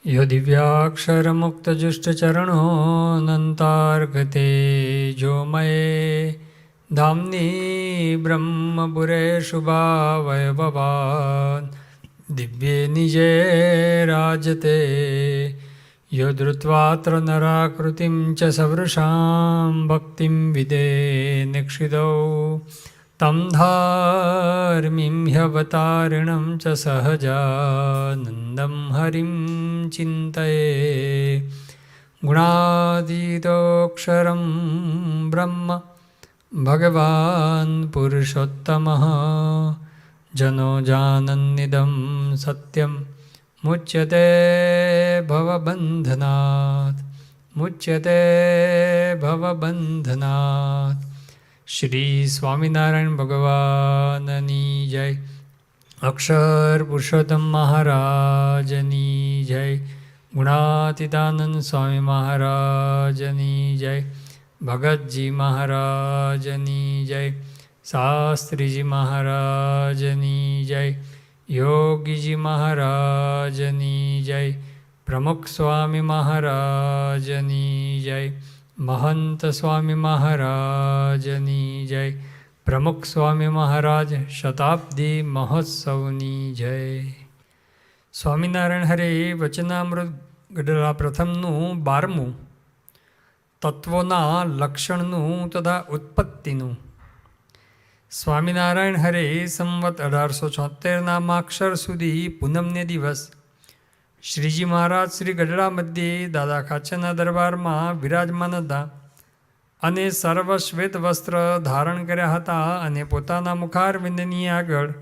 यो दिव्याक्षरमुक्तजुष्टचरणोऽनन्तार्गते जोमये धाम्नि ब्रह्मपुरे शुभावयववान् दिव्ये निजे राजते यो धृत्वात्र नराकृतिं च सवृषां भक्तिं विदे निक्षितौ तं धार्मिं ह्यवतारिणं च सहजानन्दं हरिं चिन्तये गुणातीतोऽक्षरं ब्रह्म भगवान् पुरुषोत्तमः जनो जानन्निदं सत्यं मुच्यते भवबन्धनात् श्री स्वामिनारायण भगवाननी जय। अक्षर पुरुषोत्तम महाराजनी जय। गुणातीतानंद स्वामी महाराजनी जय। भगतजी महाराजनी जय। शास्त्रीजी महाराजनी जय। योगीजी महाराजनी जय। प्रमुख स्वामी महाराजनी जय। महंत स्वामी महाराजनी जय। प्रमुख स्वामी महाराज शताब्दी महोत्सवनी जय। स्वामीनारायण हरे वचनामृत गढ़ा प्रथमनु 12मुं तत्वोना लक्षणनु तथा उत्पत्तिनु। स्वामीनारायण हरे संवत 1876 माक्षर सुधी पूनमने दिवस श्रीजी महाराज श्री गढ़ड़ा मध्य दादा खाचरना दरबार में विराजमान था अने सर्व श्वेत वस्त्र धारण कर्या हता अने पोताना मुखारविंदनी आगळ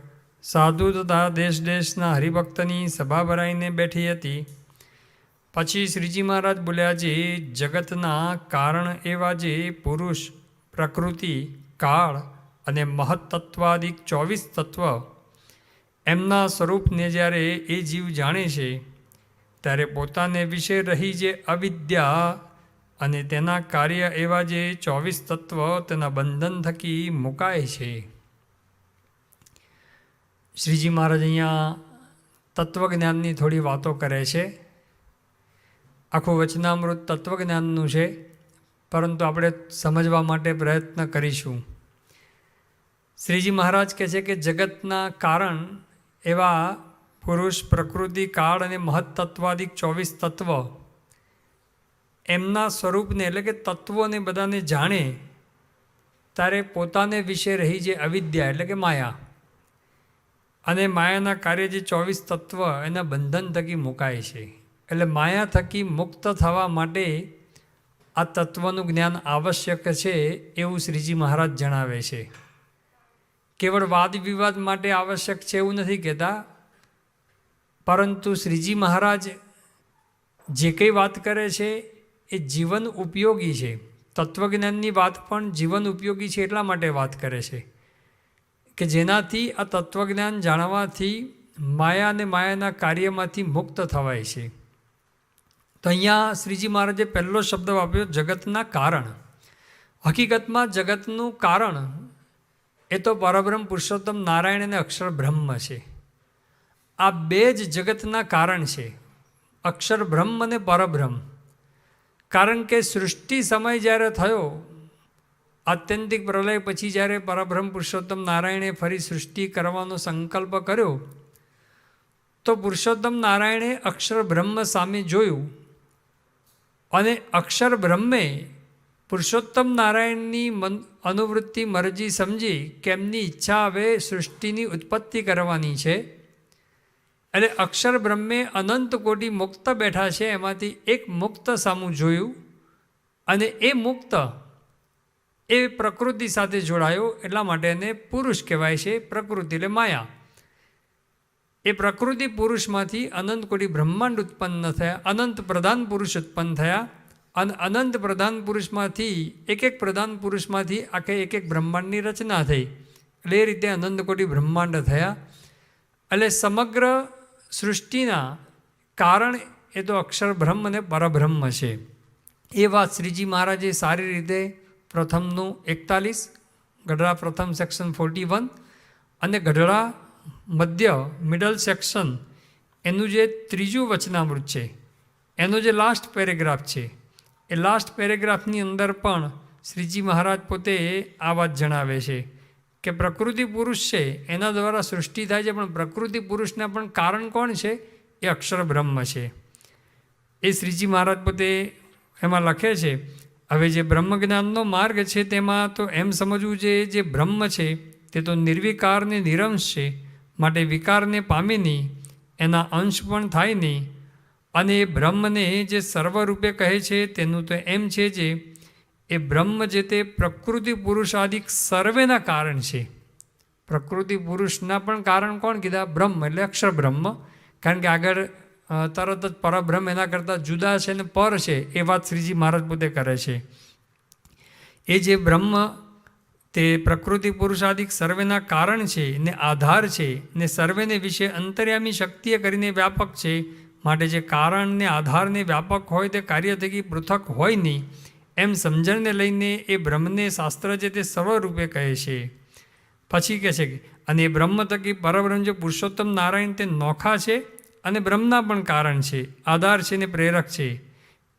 साधु तथा देश देशना हरिभक्तनी सभा भराईने बैठी हती। पछी श्रीजी महाराज बोल्या जे जगतना कारण एवा जे पुरुष प्रकृति काळ अने महत्तत्वादिक 24 तत्व एमना स्वरूपने ज्यारे ए जीव जाणे छे त्यारे पोताने विषय रही जे अविद्या अने तेना कार्य एवा जे 24 तत्व तेना बंधन थकी मुकाय छे। श्रीजी महाराज अहींया तत्वज्ञाननी थोड़ी वातो करे छे। आखुं वचनामृत तत्वज्ञाननुं छे परंतु आपणे समजवा माटे प्रयत्न करीशुं। श्रीजी महाराज कहे छे के जगतना कारण एवा पुरुष प्रकृति काळ अने महत्तत्वादिक 24 तत्व एमना स्वरूपने एटले के तत्वोने बधाने जाणे त्यारे पोताने विषे रही जे अविद्या एटले के माया अने मायाना कार्य जे 24 तत्व एना बंधन थकी मुकाय छे। एटले माया थकी मुक्त थवा माटे आ तत्वनुं ज्ञान आवश्यक छे एवुं श्रीजी महाराज जणावे छे। केवळ वाद विवाद माटे आवश्यक छे एवुं नथी कहेता परंतु श्रीजी महाराज जे कई बात करे छे ए जीवन उपयोगी है। तत्वज्ञाननी बात पण जीवन उपयोगी है एटला माटे बात करे छे के जेनाथी आ तत्वज्ञान जाणवाथी माया ने मायाना कार्यमांथी मुक्त थवाय छे। तो अहींया श्रीजी महाराजे पहलो शब्द वापर्यो जगतना कारण। हकीकतमां जगतनुं कारण ए तो परब्रह्म पुरुषोत्तम नारायण अने अक्षर ब्रह्म छे। आ बेज जगतना कारण छे, अक्षर ब्रह्म ने परब्रह्म। कारण के सृष्टि समय ज्यारे थयो आत्यंतिक प्रलय पछी ज्यारे परब्रह्म पुरुषोत्तम नारायणे फरी सृष्टि करवानो संकल्प कर्यो तो पुरुषोत्तम नारायणे अक्षर ब्रह्म सामे जोयुं अने अक्षर ब्रह्मे पुरुषोत्तम नारायणनी अनुवृत्ति मरजी समझी के एमनी इच्छा हवे सृष्टिनी उत्पत्ति करवानी छे। એટલે અક્ષર બ્રહ્મે અનંત કોટી મુક્ત બેઠા છે એમાંથી એક મુક્ત સામું જોયું અને એ મુક્ત એ પ્રકૃતિ સાથે જોડાયો એટલા માટે એને પુરુષ કહેવાય છે। પ્રકૃતિ એટલે માયા। એ પ્રકૃતિ પુરુષમાંથી અનંત કોટી બ્રહ્માંડ ઉત્પન્ન થયા, અનંત પ્રધાન પુરુષ ઉત્પન્ન થયા અને અનંત પ્રધાન પુરુષમાંથી એક પ્રધાન પુરુષમાંથી આખે એક બ્રહ્માંડની રચના થઈ। એટલે એ રીતે અનંત કોટી બ્રહ્માંડ થયા। એટલે સમગ્ર सृष्टिना कारण ए तो अक्षर ब्रह्म ने परब्रह्म है। ये बात श्रीजी महाराजे सारी रीते प्रथमनु 41 गढ़ड़ा प्रथम सेक्शन 41 अने गढ़ड़ा मध्य मिडल सेक्शन एनु जे त्रीजु वचनामृत है એનો જે લાસ્ટ પેરેગ્રાફ છે એ લાસ્ટ પેરેગ્રાફની અંદર પણ શ્રીજી મહારાજ પોતે આ વાત જણાવે છે કે પ્રકૃતિ પુરુષ છે એના દ્વારા સૃષ્ટિ થાય છે, પણ પ્રકૃતિ પુરુષના પણ કારણ કોણ છે? એ અક્ષર બ્રહ્મ છે. એ શ્રીજી મહારાજ પોતે એમાં લખે છે. હવે જે બ્રહ્મ જ્ઞાનનો માર્ગ છે તેમાં તો એમ સમજવું છે જે બ્રહ્મ છે તે તો નિર્વિકાર ને નિરંશ છે, માટે વિકારને પામે નહીં, એના અંશ પણ થાય નહીં. અને એ બ્રહ્મને જે સર્વરૂપે કહે છે તેનું તો એમ છે જે એ બ્રહ્મ જે તે પ્રકૃતિ પુરુષાદિક સર્વેના કારણ છે. પ્રકૃતિ પુરુષના પણ કારણ કોણ કીધા? બ્રહ્મ એટલે અક્ષર બ્રહ્મ. કારણ કે આગળ તરત જ પરબ્રહ્મ એના કરતાં જુદા છે ને પર છે એ વાત શ્રીજી મહારાજ પોતે કરે છે. એ જે બ્રહ્મ તે પ્રકૃતિ પુરુષાદિક સર્વેના કારણ છે ને આધાર છે ને સર્વેને વિશે અંતર્યામી શક્તિએ કરીને વ્યાપક છે. માટે જે કારણ ને આધારને વ્યાપક હોય તે કાર્ય થકી પૃથક હોય નહીં એમ સમજણને લઈને એ બ્રહ્મને શાસ્ત્ર છે તે સર્વરૂપે કહે છે. પછી કહે છે કે અને એ બ્રહ્મ થકી પરબ્રહ્મ જે પુરુષોત્તમ નારાયણ તે નોખા છે અને બ્રહ્મના પણ કારણ છે, આધાર છે ને પ્રેરક છે.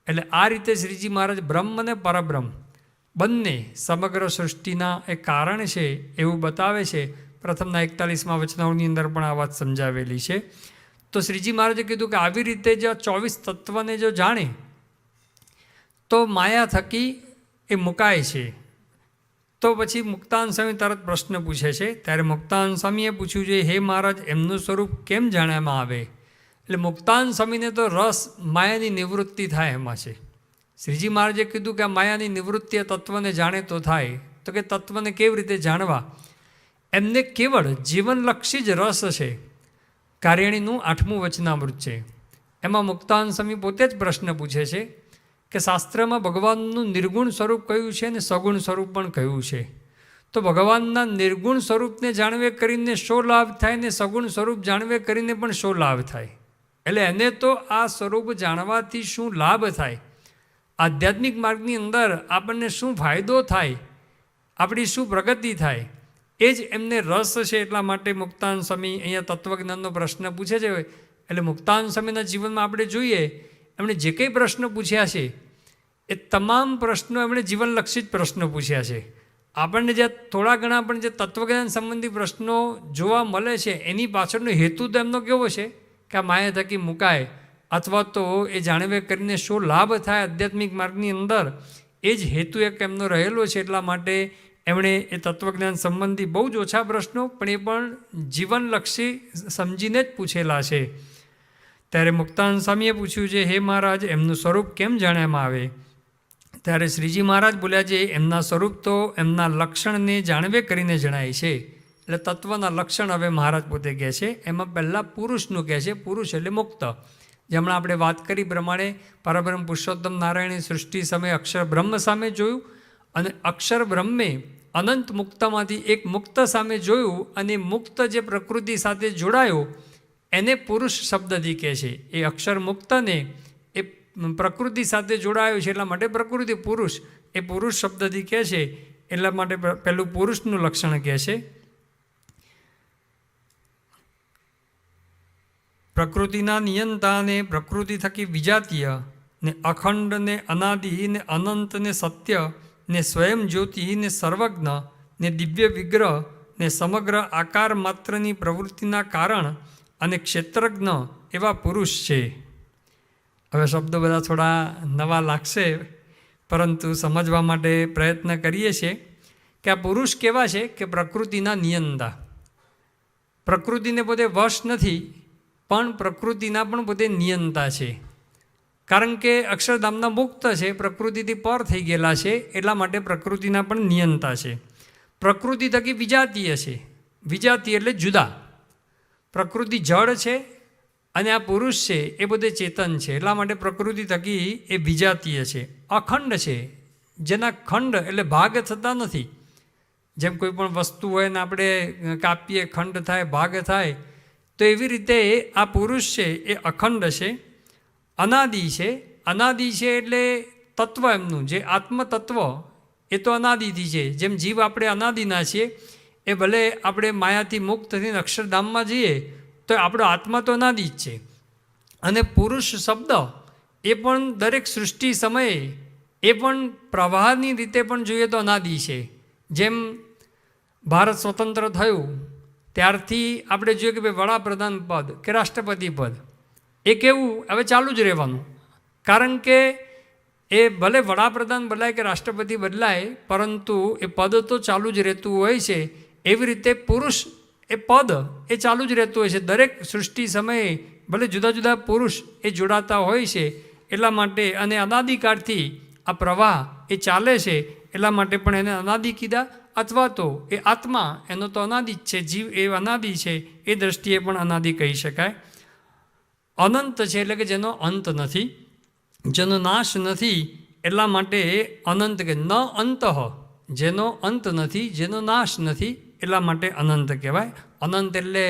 એટલે આ રીતે શ્રીજી મહારાજ બ્રહ્મ અને પરબ્રહ્મ બંને સમગ્ર સૃષ્ટિના એક કારણ છે એવું બતાવે છે. પ્રથમના 41મા વચનાઓની અંદર પણ આ વાત સમજાવેલી છે. તો શ્રીજી મહારાજે કીધું કે આવી રીતે જો 24 તત્વને જો જાણે તો માયા થકી એ મુકાય છે. તો પછી મુક્તાન સ્વામી તરત પ્રશ્ન પૂછે છે. ત્યારે મુક્તાન સ્વામીએ પૂછ્યું છે, હે મહારાજ એમનું સ્વરૂપ કેમ જાણવામાં આવે? એટલે મુક્તાન સ્વામીને તો રસ માયાની નિવૃત્તિ થાય એમાં છે. શ્રીજી મહારાજે કીધું કે આ માયાની નિવૃત્તિ તત્વને જાણે તો થાય. તો કે તત્વને કેવી રીતે જાણવા? એમને કેવળ જીવનલક્ષી જ રસ છે. કાર્યણીનું 8મું વચનામૃત છે. એમાં મુક્તાન સ્વામી પોતે જ પ્રશ્ન પૂછે છે કે શાસ્ત્રમાં ભગવાનનું નિર્ગુણ સ્વરૂપ કયું છે અને સગુણ સ્વરૂપ પણ કયું છે? તો ભગવાનના નિર્ગુણ સ્વરૂપને જાણવે કરીને શો લાભ થાય ને સગુણ સ્વરૂપ જાણવે કરીને પણ શો લાભ થાય? એટલે એને તો આ સ્વરૂપ જાણવાથી શું લાભ થાય, આધ્યાત્મિક માર્ગની અંદર આપણને શું ફાયદો થાય, આપણી શું પ્રગતિ થાય, એ જ એમને રસ છે. એટલા માટે મુક્તાન સ્વામી અહીંયા તત્વજ્ઞાનનો પ્રશ્ન પૂછે છે. એટલે મુક્તાન સ્વામીના જીવનમાં આપણે જોઈએ એમણે જે કંઈ પ્રશ્ન પૂછ્યા છે એ તમામ પ્રશ્નો એમણે જીવનલક્ષી જ પ્રશ્નો પૂછ્યા છે. આપણને જે થોડા ઘણા પણ જે તત્વજ્ઞાન સંબંધી પ્રશ્નો જોવા મળે છે એની પાછળનો હેતુ તો એમનો કેવો છે કે આ માયા થકી મુકાય અથવા તો એ જાણવે કરીને શું લાભ થાય આધ્યાત્મિક માર્ગની અંદર, એ જ હેતુ એક એમનો રહેલો છે. એટલા માટે એમણે એ તત્વજ્ઞાન સંબંધી બહુ જ ઓછા પ્રશ્નો પણ એ પણ જીવનલક્ષી સમજીને જ પૂછેલા છે. ત્યારે મુક્તાન સ્વામીએ પૂછ્યું છે, હે મહારાજ એમનું સ્વરૂપ કેમ જાણવામાં આવે? ત્યારે શ્રીજી મહારાજ બોલ્યા છે, એમના સ્વરૂપ તો એમના લક્ષણને જાણવે કરીને જણાય છે. એટલે તત્વના લક્ષણ હવે મહારાજ પોતે કહે છે. એમાં પહેલાં પુરુષનું કહે છે. પુરુષ એટલે મુક્ત. જે હમણાં આપણે વાત કરી પ્રમાણે પરબ્રહ્મ પુરુષોત્તમ નારાયણની સૃષ્ટિ સમયે અક્ષર બ્રહ્મ સામે જોયું અને અક્ષર બ્રહ્મે અનંત મુક્તમાંથી એક મુક્ત સામે જોયું અને મુક્ત જે પ્રકૃતિ સાથે જોડાયો એને પુરુષ શબ્દથી કહે છે. એ અક્ષર મુક્તને એ પ્રકૃતિ સાથે જોડાયો છે એટલા માટે પ્રકૃતિ પુરુષ એ પુરુષ શબ્દથી કહે છે. એટલા માટે પહેલું પુરુષનું લક્ષણ કહે છે. પ્રકૃતિના નિયંતા ને પ્રકૃતિ થકી વિજાતીય ને અખંડ ને અનાદિ ને અનંત ને સત્ય ને સ્વયં જ્યોતિ ને સર્વજ્ઞ ને દિવ્ય વિગ્રહ ને સમગ્ર આકાર માત્રની પ્રવૃત્તિના કારણ અને ક્ષેત્રજ્ઞ એવા પુરુષ છે. હવે શબ્દો બધા થોડા નવા લાગશે પરંતુ સમજવા માટે પ્રયત્ન કરીએ છીએ કે આ પુરુષ કેવા છે કે પ્રકૃતિના નિયંતા. પ્રકૃતિને પોતે વશ નથી પણ પ્રકૃતિના પણ પોતે નિયંતા છે. કારણ કે અક્ષરધામના મુક્ત છે, પ્રકૃતિથી પર થઈ ગયેલા છે એટલા માટે પ્રકૃતિના પણ નિયંતા છે. પ્રકૃતિ થકી વિજાતીય છે. વિજાતીય એટલે જુદા. પ્રકૃતિ જળ છે અને આ પુરુષ છે એ બધે ચેતન છે એટલા માટે પ્રકૃતિ થકી એ વિજાતીય છે. અખંડ છે, જેના ખંડ એટલે ભાગ થતા નથી. જેમ કોઈ પણ વસ્તુ હોય ને આપણે કાપીએ ખંડ થાય ભાગ થાય તો એવી રીતે આ પુરુષ છે એ અખંડ છે. અનાદિ છે. અનાદિ છે એટલે તત્વ એમનું જે આત્મતત્વ એ તો અનાદિથી છે. જેમ જીવ આપણે અનાદિના છીએ એ ભલે આપણે માયાથી મુક્ત થઈને અક્ષરધામમાં જઈએ તો આપણો આત્મા તો અનાદિ જ છે. અને પુરુષ શબ્દ એ પણ દરેક સૃષ્ટિ સમયે એ પણ પ્રવાહની રીતે પણ જોઈએ તો અનાદિ છે. જેમ ભારત સ્વતંત્ર થયું ત્યારથી આપણે જોઈએ કે ભાઈ વડાપ્રધાન પદ કે રાષ્ટ્રપતિ પદ એ કેવું હવે ચાલુ જ રહેવાનું. કારણ કે એ ભલે વડાપ્રધાન બદલાય કે રાષ્ટ્રપતિ બદલાય પરંતુ એ પદ તો ચાલુ જ રહેતું હોય છે. એવી રીતે પુરુષ એ પદ એ ચાલુ જ રહેતું હોય છે. દરેક સૃષ્ટિ સમયે ભલે જુદા જુદા પુરુષ એ જોડાતા હોય છે. એટલા માટે અને અનાદિકાળથી આ પ્રવાહ એ ચાલે છે એટલા માટે પણ એને અનાદિ કીધા. અથવા તો એ આત્મા એનો તો અનાદિ જ છે, જીવ એ અનાદિ છે, એ દ્રષ્ટિએ પણ અનાદિ કહી શકાય. અનંત છે એટલે કે જેનો અંત નથી, જેનો નાશ નથી, એટલા માટે અનંત કે ન અંત, જેનો અંત નથી, જેનો નાશ નથી, એટલા માટે અનંત કહેવાય. અનંત એટલે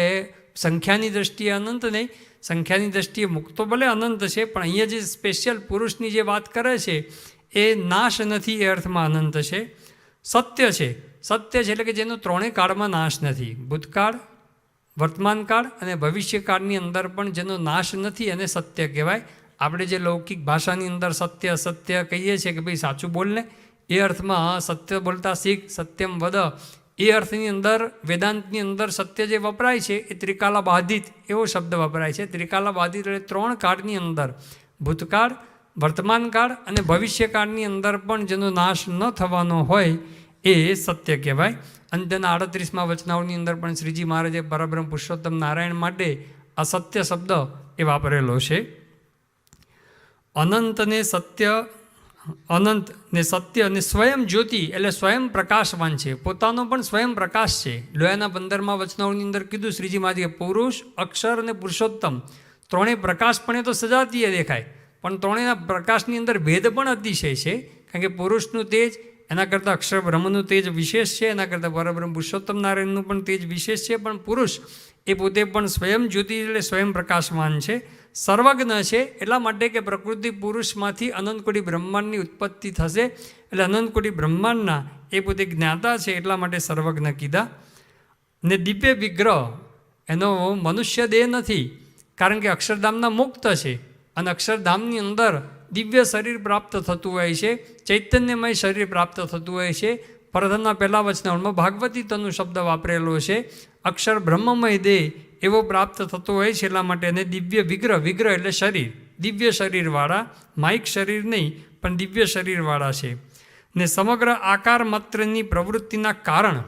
સંખ્યાની દ્રષ્ટિએ અનંત નહીં, સંખ્યાની દ્રષ્ટિએ મુક્તો ભલે અનંત છે પણ અહીંયા જે સ્પેશિયલ પુરુષની જે વાત કરે છે એ નાશ નથી એ અર્થમાં અનંત છે. સત્ય છે, સત્ય છે એટલે કે જેનો ત્રણેય કાળમાં નાશ નથી. ભૂતકાળ, વર્તમાનકાળ અને ભવિષ્યકાળની અંદર પણ જેનો નાશ નથી એને સત્ય કહેવાય. આપણે જે લૌકિક ભાષાની અંદર સત્ય અસત્ય કહીએ છીએ કે ભાઈ સાચું બોલને, એ અર્થમાં સત્ય બોલતા શીખ, સત્યમ વદ, એ અર્થની અંદર વેદાંતની અંદર સત્ય જે વપરાય છે એ ત્રિકાલા બાધિત એવો શબ્દ વપરાય છે. ત્રિકાલા બાધિત એટલે ત્રણ કાળની અંદર ભૂતકાળ, વર્તમાનકાળ અને ભવિષ્યકાળની અંદર પણ જેનો નાશ ન થવાનો હોય એ સત્ય કહેવાય. અને તેના 38મા વચનાઓની અંદર પણ શ્રીજી મહારાજે પરબ્રહ્મ પુરુષોત્તમ નારાયણ માટે આ સત્ય શબ્દ એ વાપરેલો છે. અનંતને સત્ય, અનંત ને સત્ય અને સ્વયં જ્યોતિ એટલે સ્વયં પ્રકાશવાન છે, પોતાનો પણ સ્વયં પ્રકાશ છે. લોયાના 15મા વચનાઓની અંદર કીધું શ્રીજી મહારાજે પુરુષ, અક્ષર અને પુરુષોત્તમ ત્રણેય પ્રકાશપણે તો સજાતીય દેખાય પણ ત્રણેયના પ્રકાશની અંદર ભેદ પણ અતિશય છે. કારણ કે પુરુષનું તેજ એના કરતાં અક્ષર બ્રહ્મનું તેજ વિશેષ છે, એના કરતાં પરબ્રહ્મ પુરુષોત્તમ નારાયણનું પણ તેજ વિશેષ છે. પણ પુરુષ એ પોતે પણ સ્વયં જ્યોતિ એટલે સ્વયં પ્રકાશવાન છે, સર્વજ્ઞ છે. એટલા માટે કે પ્રકૃતિ પુરુષમાંથી અનંતકોટી બ્રહ્માંડની ઉત્પત્તિ થશે એટલે અનંતકોટી બ્રહ્માંડના એ પોતે જ્ઞાતા છે એટલા માટે સર્વજ્ઞ કીધા. ને દિવ્ય વિગ્રહ એનો મનુષ્ય દેહ નથી કારણ કે અક્ષરધામના મુક્ત છે અને અક્ષરધામની અંદર દિવ્ય શરીર પ્રાપ્ત થતું હોય છે, ચૈતન્યમય શરીર પ્રાપ્ત થતું હોય છે. પ્રથમના પહેલા વચનામાં ભાગવતી તનુ શબ્દ વાપરેલો છે. અક્ષર બ્રહ્મમય દેહ એવો પ્રાપ્ત થતો હોય છે એટલા માટે એને દિવ્ય વિગ્રહ, વિગ્રહ એટલે શરીર, દિવ્ય શરીરવાળા, માઇક શરીર નહીં પણ દિવ્ય શરીરવાળા છે. ને સમગ્ર આકાર માત્રની પ્રવૃત્તિના કારણ,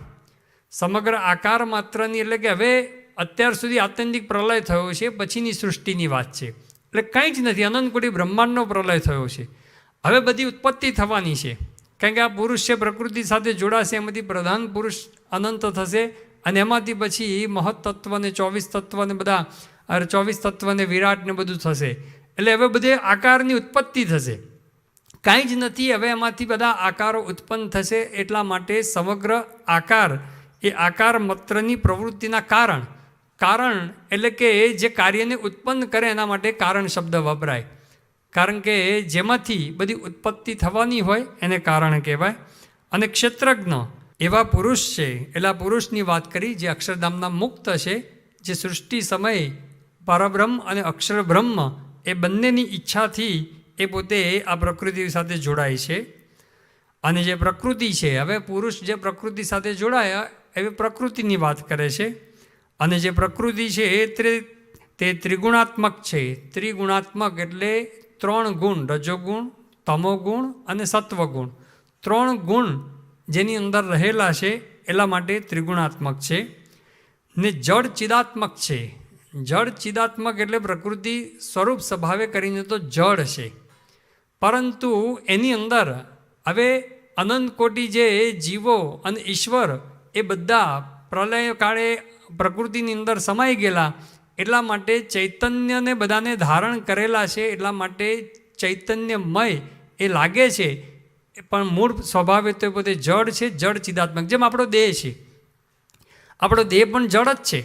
સમગ્ર આકાર માત્રની એટલે કે હવે અત્યાર સુધી આત્યંતિક પ્રલય થયો છે પછીની સૃષ્ટિની વાત છે એટલે કંઈ જ નથી, અનંતકોટી બ્રહ્માંડનો પ્રલય થયો છે. હવે બધી ઉત્પત્તિ થવાની છે કારણ કે આ પુરુષ છે પ્રકૃતિ સાથે જોડાશે, એમાંથી પ્રધાન પુરુષ અનંત થશે અને એમાંથી પછી મહત્તત્વ ને 24 તત્વ ને બધા 24 તત્વ ને વિરાટ ને બધું થશે. એટલે હવે બધે આકારની ઉત્પત્તિ થશે, કાંઈ જ નથી હવે એમાંથી બધા આકારો ઉત્પન્ન થશે. એટલા માટે સમગ્ર આકાર એ આકાર માત્રની પ્રવૃત્તિના કારણ, કારણ એટલે કે જે કાર્યને ઉત્પન્ન કરે એના માટે કારણ શબ્દ વપરાય. કારણ કે જેમાંથી બધી ઉત્પત્તિ થવાની હોય એને કારણ કહેવાય. અને ક્ષેત્રજ્ઞ એવા પુરુષ છે એટલે પુરુષની વાત કરી જે અક્ષરધામના મુક્ત છે, જે સૃષ્ટિ સમયે પરબ્રહ્મ અને અક્ષર બ્રહ્મ એ બંનેની ઈચ્છાથી એ પોતે આ પ્રકૃતિ સાથે જોડાય છે. અને જે પ્રકૃતિ છે, હવે પુરુષ જે પ્રકૃતિ સાથે જોડાયા એવી પ્રકૃતિની વાત કરે છે. અને જે પ્રકૃતિ છે તે ત્રિગુણાત્મક છે. ત્રિગુણાત્મક એટલે 3 ગુણ, રજોગુણ, તમોગુણ અને સત્વગુણ, 3 ગુણ જેની અંદર રહેલા છે એટલા માટે ત્રિગુણાત્મક છે. ને જળ ચિદાત્મક છે. જળ ચિદાત્મક એટલે પ્રકૃતિ સ્વરૂપ સ્વભાવે કરીને તો જળ છે પરંતુ એની અંદર હવે અનંત કોટી જે જીવો અને ઈશ્વર એ બધા પ્રલય કાળે પ્રકૃતિની અંદર સમાઈ ગયેલા એટલા માટે ચૈતન્યને બધાને ધારણ કરેલા છે. એટલા માટે ચૈતન્યમય એ લાગે છે પણ મૂળ સ્વભાવે તો પોતે જડ છે, જડ ચિદાત્મક. જેમ આપણો દેહ છે, આપણો દેહ પણ જડ જ છે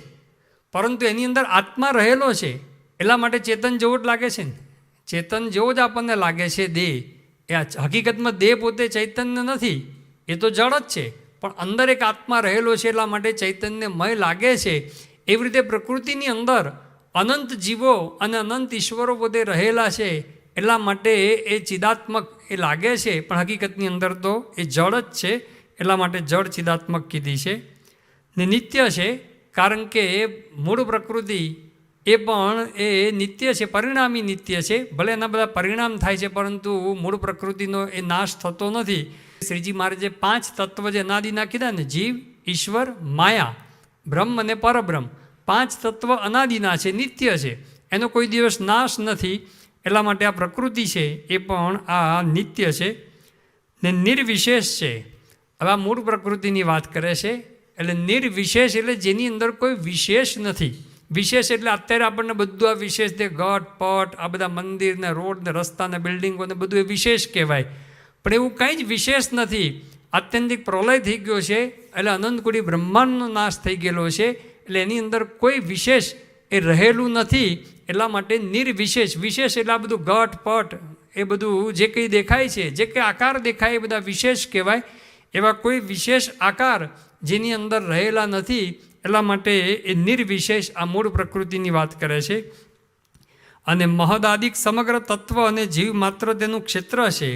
પરંતુ એની અંદર આત્મા રહેલો છે એટલા માટે ચેતન જેવો જ લાગે છે ને, ચેતન જેવો જ આપણને લાગે છે દેહ. એ હકીકતમાં દેહ પોતે ચૈતન્ય નથી, એ તો જડ જ છે પણ અંદર એક આત્મા રહેલો છે એટલા માટે ચૈતન્યમય લાગે છે. એવી રીતે પ્રકૃતિની અંદર અનંત જીવો અને અનંત ઈશ્વરો પોતે રહેલા છે એટલા માટે એ ચિદાત્મક એ લાગે છે, પણ હકીકતની અંદર તો એ જળ જ છે. એટલા માટે જળ ચિદાત્મક કીધી છે. ને નિત્ય છે, કારણ કે મૂળ પ્રકૃતિ એ પણ એ નિત્ય છે, પરિણામી નિત્ય છે. ભલે એના બધા પરિણામ થાય છે, પરંતુ મૂળ પ્રકૃતિનો એ નાશ થતો નથી. શ્રીજી મહારાજે 5 તત્વ જે અનાદિના કીધા ને, જીવ, ઈશ્વર, માયા, બ્રહ્મ અને પરબ્રહ્મ, 5 તત્વ અનાદિના છે, નિત્ય છે, એનો કોઈ દિવસ નાશ નથી. એટલા માટે આ પ્રકૃતિ છે એ પણ આ નિત્ય છે ને નિર્વિશેષ છે. હવે આ મૂળ પ્રકૃતિની વાત કરે છે, એટલે નિર્વિશેષ એટલે જેની અંદર કોઈ વિશેષ નથી. વિશેષ એટલે અત્યારે આપણને બધું આ વિશેષ તે ઘટ પટ આ બધા મંદિર ને રોડ ને રસ્તા ને બિલ્ડિંગો ને બધું એ વિશેષ કહેવાય, પણ એવું કંઈ જ વિશેષ નથી. આત્યંતિક પ્રલય થઈ ગયો છે, એટલે અનંતકોટી બ્રહ્માંડનો નાશ થઈ ગયેલો છે, એટલે એની અંદર કોઈ વિશેષ એ રહેલું નથી. એટલા માટે નિર્વિશેષ. વિશેષ એટલે આ બધું ઘટ પટ એ બધું જે કંઈ દેખાય છે, જે કંઈ આકાર દેખાય એ બધા વિશેષ કહેવાય. એવા કોઈ વિશેષ આકાર જેની અંદર રહેલા નથી. એટલા માટે એ નિર્વિશેષ આ મૂળ પ્રકૃતિની વાત કરે છે. અને મહદાદિક સમગ્ર તત્વ અને જીવ માત્ર તેનું ક્ષેત્ર છે,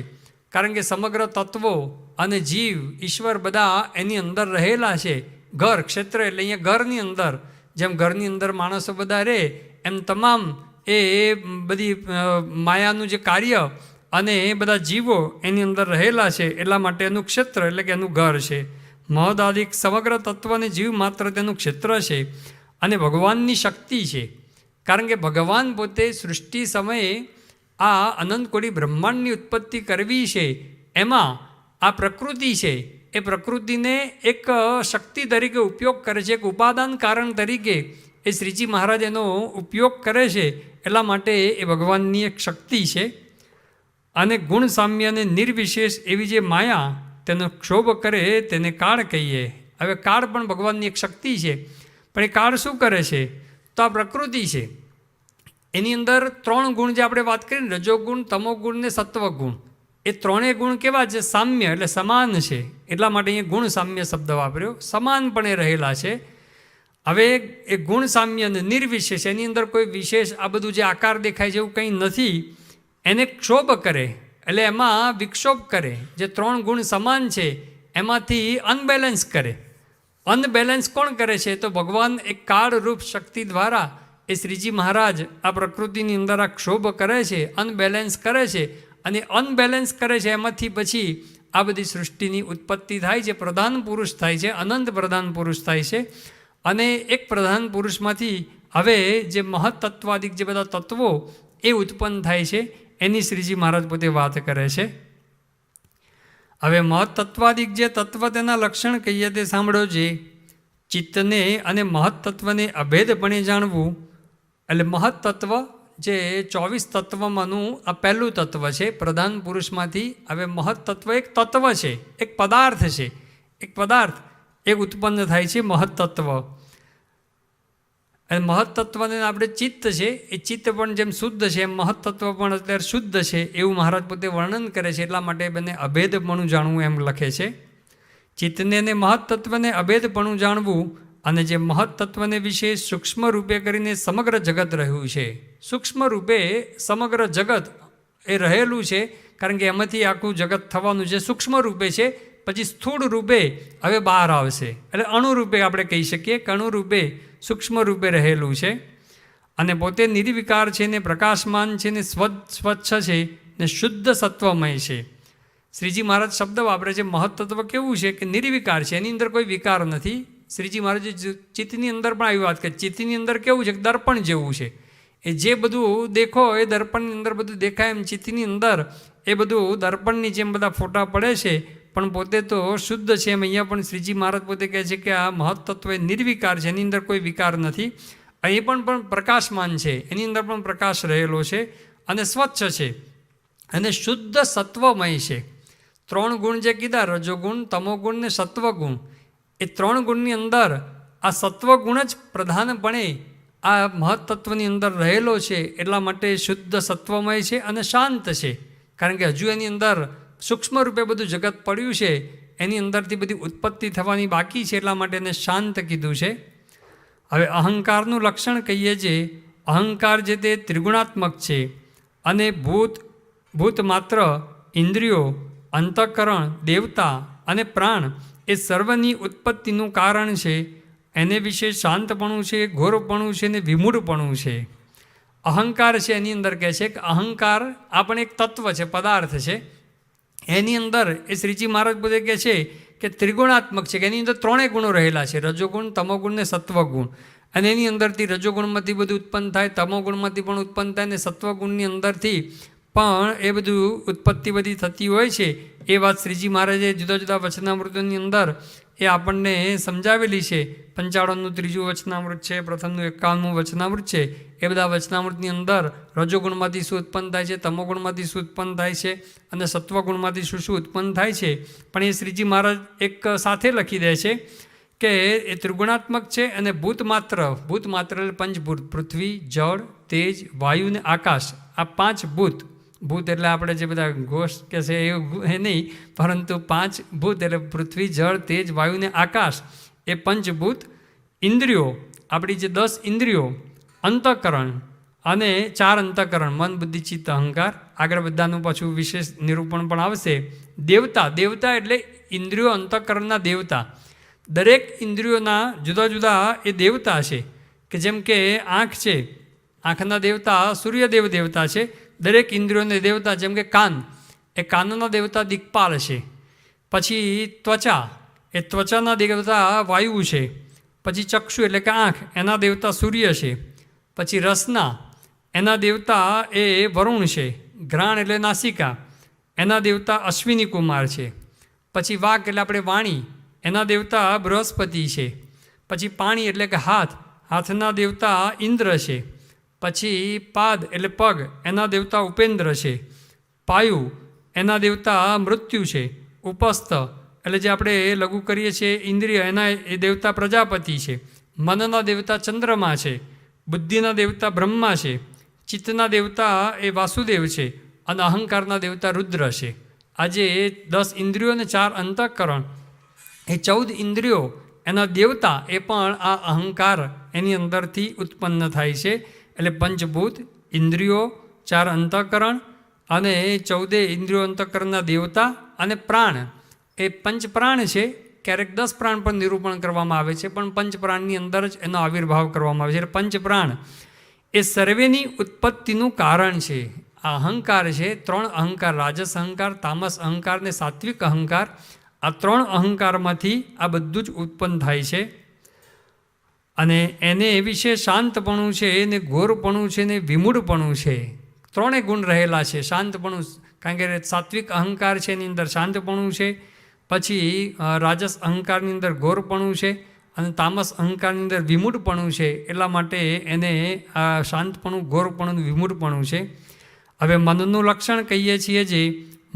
કારણ કે સમગ્ર તત્વો અને જીવ ઈશ્વર બધા એની અંદર રહેલા છે. ઘર ક્ષેત્ર એટલે અહીંયા ઘરની અંદર, જેમ ઘરની અંદર માણસો બધા રહે એમ તમામ એ બધી માયાનું જે કાર્ય અને એ બધા જીવો એની અંદર રહેલા છે. એટલા માટે એનું ક્ષેત્ર એટલે કે એનું ઘર છે. મહદાદિક સમગ્ર તત્વ અને જીવ માત્ર તેનું ક્ષેત્ર છે. અને ભગવાનની શક્તિ છે, કારણ કે ભગવાન પોતે સૃષ્ટિ સમયે આ અનંતકોટી બ્રહ્માંડની ઉત્પત્તિ કરવી છે. એમાં આ પ્રકૃતિ છે, એ પ્રકૃતિને એક શક્તિ તરીકે ઉપયોગ કરે છે, એક ઉપાદાન કારણ તરીકે એ શ્રીજી મહારાજ એનો ઉપયોગ કરે છે. એટલા માટે એ ભગવાનની એક શક્તિ છે. અને ગુણ સામ્ય અને નિર્વિશેષ એવી જે માયા તેનો ક્ષોભ કરે તેને કાળ કહીએ. હવે કાળ પણ ભગવાનની એક શક્તિ છે, પણ એ કાળ શું કરે છે? તો આ પ્રકૃતિ છે, એની અંદર 3 ગુણ જે આપણે વાત કરીએ ને, રજોગુણ, તમોગુણ ને સત્વગુણ, એ 3 ગુણ કેવા છે? સામ્ય એટલે સમાન છે. એટલા માટે અહીંયા ગુણ સામ્ય શબ્દ વાપર્યો, સમાનપણે રહેલા છે. હવે એ ગુણ સામ્ય અને નિર્વિશેષ, એની અંદર કોઈ વિશેષ આ બધું જે આકાર દેખાય છે એવું કંઈ નથી. એને ક્ષોભ કરે એટલે એમાં વિક્ષોભ કરે. જે 3 ગુણ સમાન છે એમાંથી અનબેલેન્સ કરે. અનબેલેન્સ કોણ કરે છે? તો ભગવાન એક કાળરૂપ શક્તિ દ્વારા એ શ્રીજી મહારાજ આ પ્રકૃતિની અંદર આ ક્ષોભ કરે છે, અનબેલેન્સ કરે છે. અને અનબેલેન્સ કરે છે એમાંથી પછી આ બધી સૃષ્ટિની ઉત્પત્તિ થાય છે. પ્રધાન પુરુષ થાય છે, અનંત પ્રધાન પુરુષ થાય છે. અને એક પ્રધાન પુરુષમાંથી હવે જે મહત્તત્વાદિક જે બધા તત્વો એ ઉત્પન્ન થાય છે, એની શ્રીજી મહારાજ પોતે વાત કરે છે. હવે મહત્તત્વાદિક જે તત્વ તેના લક્ષણ કહીએ તે સાંભળો છે. ચિત્તને અને મહત્તત્વને અભેદપણે જાણવું. એટલે મહત્તત્વ જે 24 તત્વમાંનું આ પહેલું તત્વ છે પ્રધાન પુરુષમાંથી. હવે મહત્તત્વ એક તત્વ છે, એક પદાર્થ છે, એક પદાર્થ એક ઉત્પન્ન થાય છે મહત્તત્વ. અને મહત્તત્વને આપણે ચિત્ત છે, એ ચિત્ત પણ જેમ શુદ્ધ છે એમ મહત્તત્વ પણ અત્યારે શુદ્ધ છે એવું મહારાજ પોતે વર્ણન કરે છે. એટલા માટે બંને અભેદપણું જાણવું એમ લખે છે. ચિત્તને અને મહત્તત્વને અભેદપણું જાણવું. અને જે મહત્તત્વને વિશે સૂક્ષ્મ રૂપે કરીને સમગ્ર જગત રહ્યું છે. સૂક્ષ્મ રૂપે સમગ્ર જગત એ રહેલું છે, કારણ કે એમાંથી આખું જગત થવાનું છે. સૂક્ષ્મ રૂપે છે, પછી સ્થૂળ રૂપે હવે બહાર આવશે. એટલે અણુરૂપે આપણે કહી શકીએ કે અણુરૂપે સૂક્ષ્મ રૂપે રહેલું છે. અને પોતે નિર્વિકાર છે ને પ્રકાશમાન છે ને સ્વચ્છ છે ને શુદ્ધ સત્વમય છે. શ્રીજી મહારાજ શબ્દ વાપરે છે. મહત્તત્વ કેવું છે કે નિર્વિકાર છે, એની અંદર કોઈ વિકાર નથી. શ્રીજી મહારાજે ચિત્તની અંદર પણ આવી વાત કરી. ચિત્તની અંદર કેવું છે કે દર્પણ જેવું છે. એ જે બધું દેખો એ દર્પણની અંદર બધું દેખાય એમ ચિત્તની અંદર એ બધું દર્પણની જેમ બધા ફોટા પડે છે, પણ પોતે તો શુદ્ધ છે. એમ અહીંયા પણ શ્રીજી મહારાજ પોતે કહે છે કે આ મહત્તત્વ એ નિર્વિકાર છે, એની અંદર કોઈ વિકાર નથી. અહીં પણ પ્રકાશમાન છે, એની અંદર પણ પ્રકાશ રહેલો છે અને સ્વચ્છ છે અને શુદ્ધ સત્વમય છે. 3 ગુણ જે કીધા, રજોગુણ, તમોગુણ ને સત્વગુણ, એ 3 ગુણની અંદર આ સત્વગુણ જ પ્રધાનપણે આ મહત્તત્વની અંદર રહેલો છે. એટલા માટે શુદ્ધ સત્વમય છે અને શાંત છે, કારણ કે હજુ એની અંદર સૂક્ષ્મ રૂપે બધું જગત પડ્યું છે, એની અંદરથી બધી ઉત્પત્તિ થવાની બાકી છે. એટલા માટે એને શાંત કીધું છે. હવે અહંકારનું લક્ષણ કહીએ છીએ. અહંકાર જે તે ત્રિગુણાત્મક છે અને ભૂત ભૂત માત્ર, ઇન્દ્રિયો, અંતઃકરણ, દેવતા અને પ્રાણ એ સર્વની ઉત્પત્તિનું કારણ છે. એને વિશે શાંતપણું છે, ઘોરપણું છે ને વિમૂઢપણું છે. અહંકાર છે એની અંદર કહે છે કે અહંકાર આપણે એક તત્વ છે, પદાર્થ છે. એની અંદર એ શ્રીજી મહારાજ પોતે કહે છે કે ત્રિગુણાત્મક છે, કે એની અંદર ત્રણેય ગુણો રહેલા છે, રજોગુણ, તમોગુણ ને સત્વગુણ. અને એની અંદરથી રજોગુણમાંથી બધું ઉત્પન્ન થાય, તમોગુણમાંથી પણ ઉત્પન્ન થાય, ને સત્વગુણની અંદરથી પણ એ બધું ઉત્પત્તિ બધી થતી હોય છે. એ વાત શ્રીજી મહારાજે જુદા જુદા વચનામૃતોની અંદર એ આપણને સમજાવેલી છે. 95નું ત્રીજું વચનામૃત છે, પ્રથમનું 51મું વચનામૃત છે. એ બધા વચનામૃતની અંદર રજોગુણમાંથી શું ઉત્પન્ન થાય છે, તમોગુણમાંથી શું ઉત્પન્ન થાય છે અને સત્વગુણમાંથી શું શું ઉત્પન્ન થાય છે. પણ એ શ્રીજી મહારાજ એક સાથે લખી દે છે કે એ ત્રિગુણાત્મક છે અને ભૂત માત્ર એટલે પંચભૂત, પૃથ્વી, જળ, તેજ, વાયુ ને આકાશ. આ 5 ભૂત. ભૂત એટલે આપણે જે બધા ઘોષ કે છે એ નહીં, પરંતુ 5 ભૂત એટલે પૃથ્વી, જળ, તેજ, વાયુ ને આકાશ. એ પંચભૂત. ઇન્દ્રિયો, આપણી જે 10 ઇન્દ્રિયો, અંતઃકરણ અને 4 અંતઃકરણ, મન, બુદ્ધિ, ચિત્ત, અહંકાર. આગળ બધાનું પાછું વિશેષ નિરૂપણ પણ આવશે. દેવતા એટલે ઇન્દ્રિયો, અંતઃકરણના દેવતા. દરેક ઇન્દ્રિયોના જુદા જુદા એ દેવતા છે. કે જેમ કે આંખ છે, આંખના દેવતા સૂર્યદેવ દેવતા છે. દરેક ઇન્દ્રિયોને દેવતા, જેમ કે કાન, એ કાનના દેવતા દિક્પાલ છે. પછી ત્વચા, એ ત્વચાના દેવતા વાયુ છે. પછી ચક્ષુ એટલે કે આંખ, એના દેવતા સૂર્ય છે. પછી રસના, એના દેવતા એ વરુણ છે. ઘ્રાણ એટલે નાસિકા, એના દેવતા અશ્વિની કુમાર છે. પછી વાક એટલે આપણે વાણી, એના દેવતા બૃહસ્પતિ છે. પછી પાણી એટલે કે હાથ, હાથના દેવતા ઇન્દ્ર છે. પછી પાદ એટલે પગ, એના દેવતા ઉપેન્દ્ર છે. પાયુ, એના દેવતા મૃત્યુ છે. ઉપસ્થ એટલે જે આપણે લઘુ કરીએ છીએ ઇન્દ્રિય, એના એ દેવતા પ્રજાપતિ છે. મનના દેવતા ચંદ્રમા છે. બુદ્ધિના દેવતા બ્રહ્મા છે. ચિત્તના દેવતા એ વાસુદેવ છે. અને અહંકારના દેવતા રુદ્ર છે. આજે 10 ઇન્દ્રિયો અને 4 અંતઃકરણ, એ 14 ઇન્દ્રિયો એના દેવતા એ પણ આ અહંકાર એની અંદરથી ઉત્પન્ન થાય છે. એટલે પંચભૂત, ઇન્દ્રિયો, 4 અંતઃકરણ અને 14 ઇન્દ્રિયો અંતઃકરણના દેવતા અને પ્રાણ. એ પંચપ્રાણ છે. ક્યારેક 10 પ્રાણ પણ નિરૂપણ કરવામાં આવે છે, પણ પંચપ્રાણની અંદર જ એનો આવિર્ભાવ કરવામાં આવે છે. એટલે પંચપ્રાણ એ સર્વેની ઉત્પત્તિનું કારણ છે. આ અહંકાર છે, 3 અહંકાર, રાજસ અહંકાર, તામસ અહંકાર ને સાત્વિક અહંકાર. આ 3 અહંકારમાંથી આ બધું જ ઉત્પન્ન થાય છે. અને એને એ વિશે શાંતપણું છે, ને ઘોરપણું છે, ને વિમૂઢપણું છે. 3 ગુણ રહેલા છે. શાંતપણું, કારણ કે સાત્વિક અહંકાર છે એની અંદર શાંતપણું છે. પછી રાજસ અહંકારની અંદર ઘોરપણું છે અને તામસ અહંકારની અંદર વિમૂઢપણું છે. એટલા માટે એને આ શાંતપણું, ઘોરપણું, વિમૂઢપણું છે. હવે મનનું લક્ષણ કહીએ છીએ જે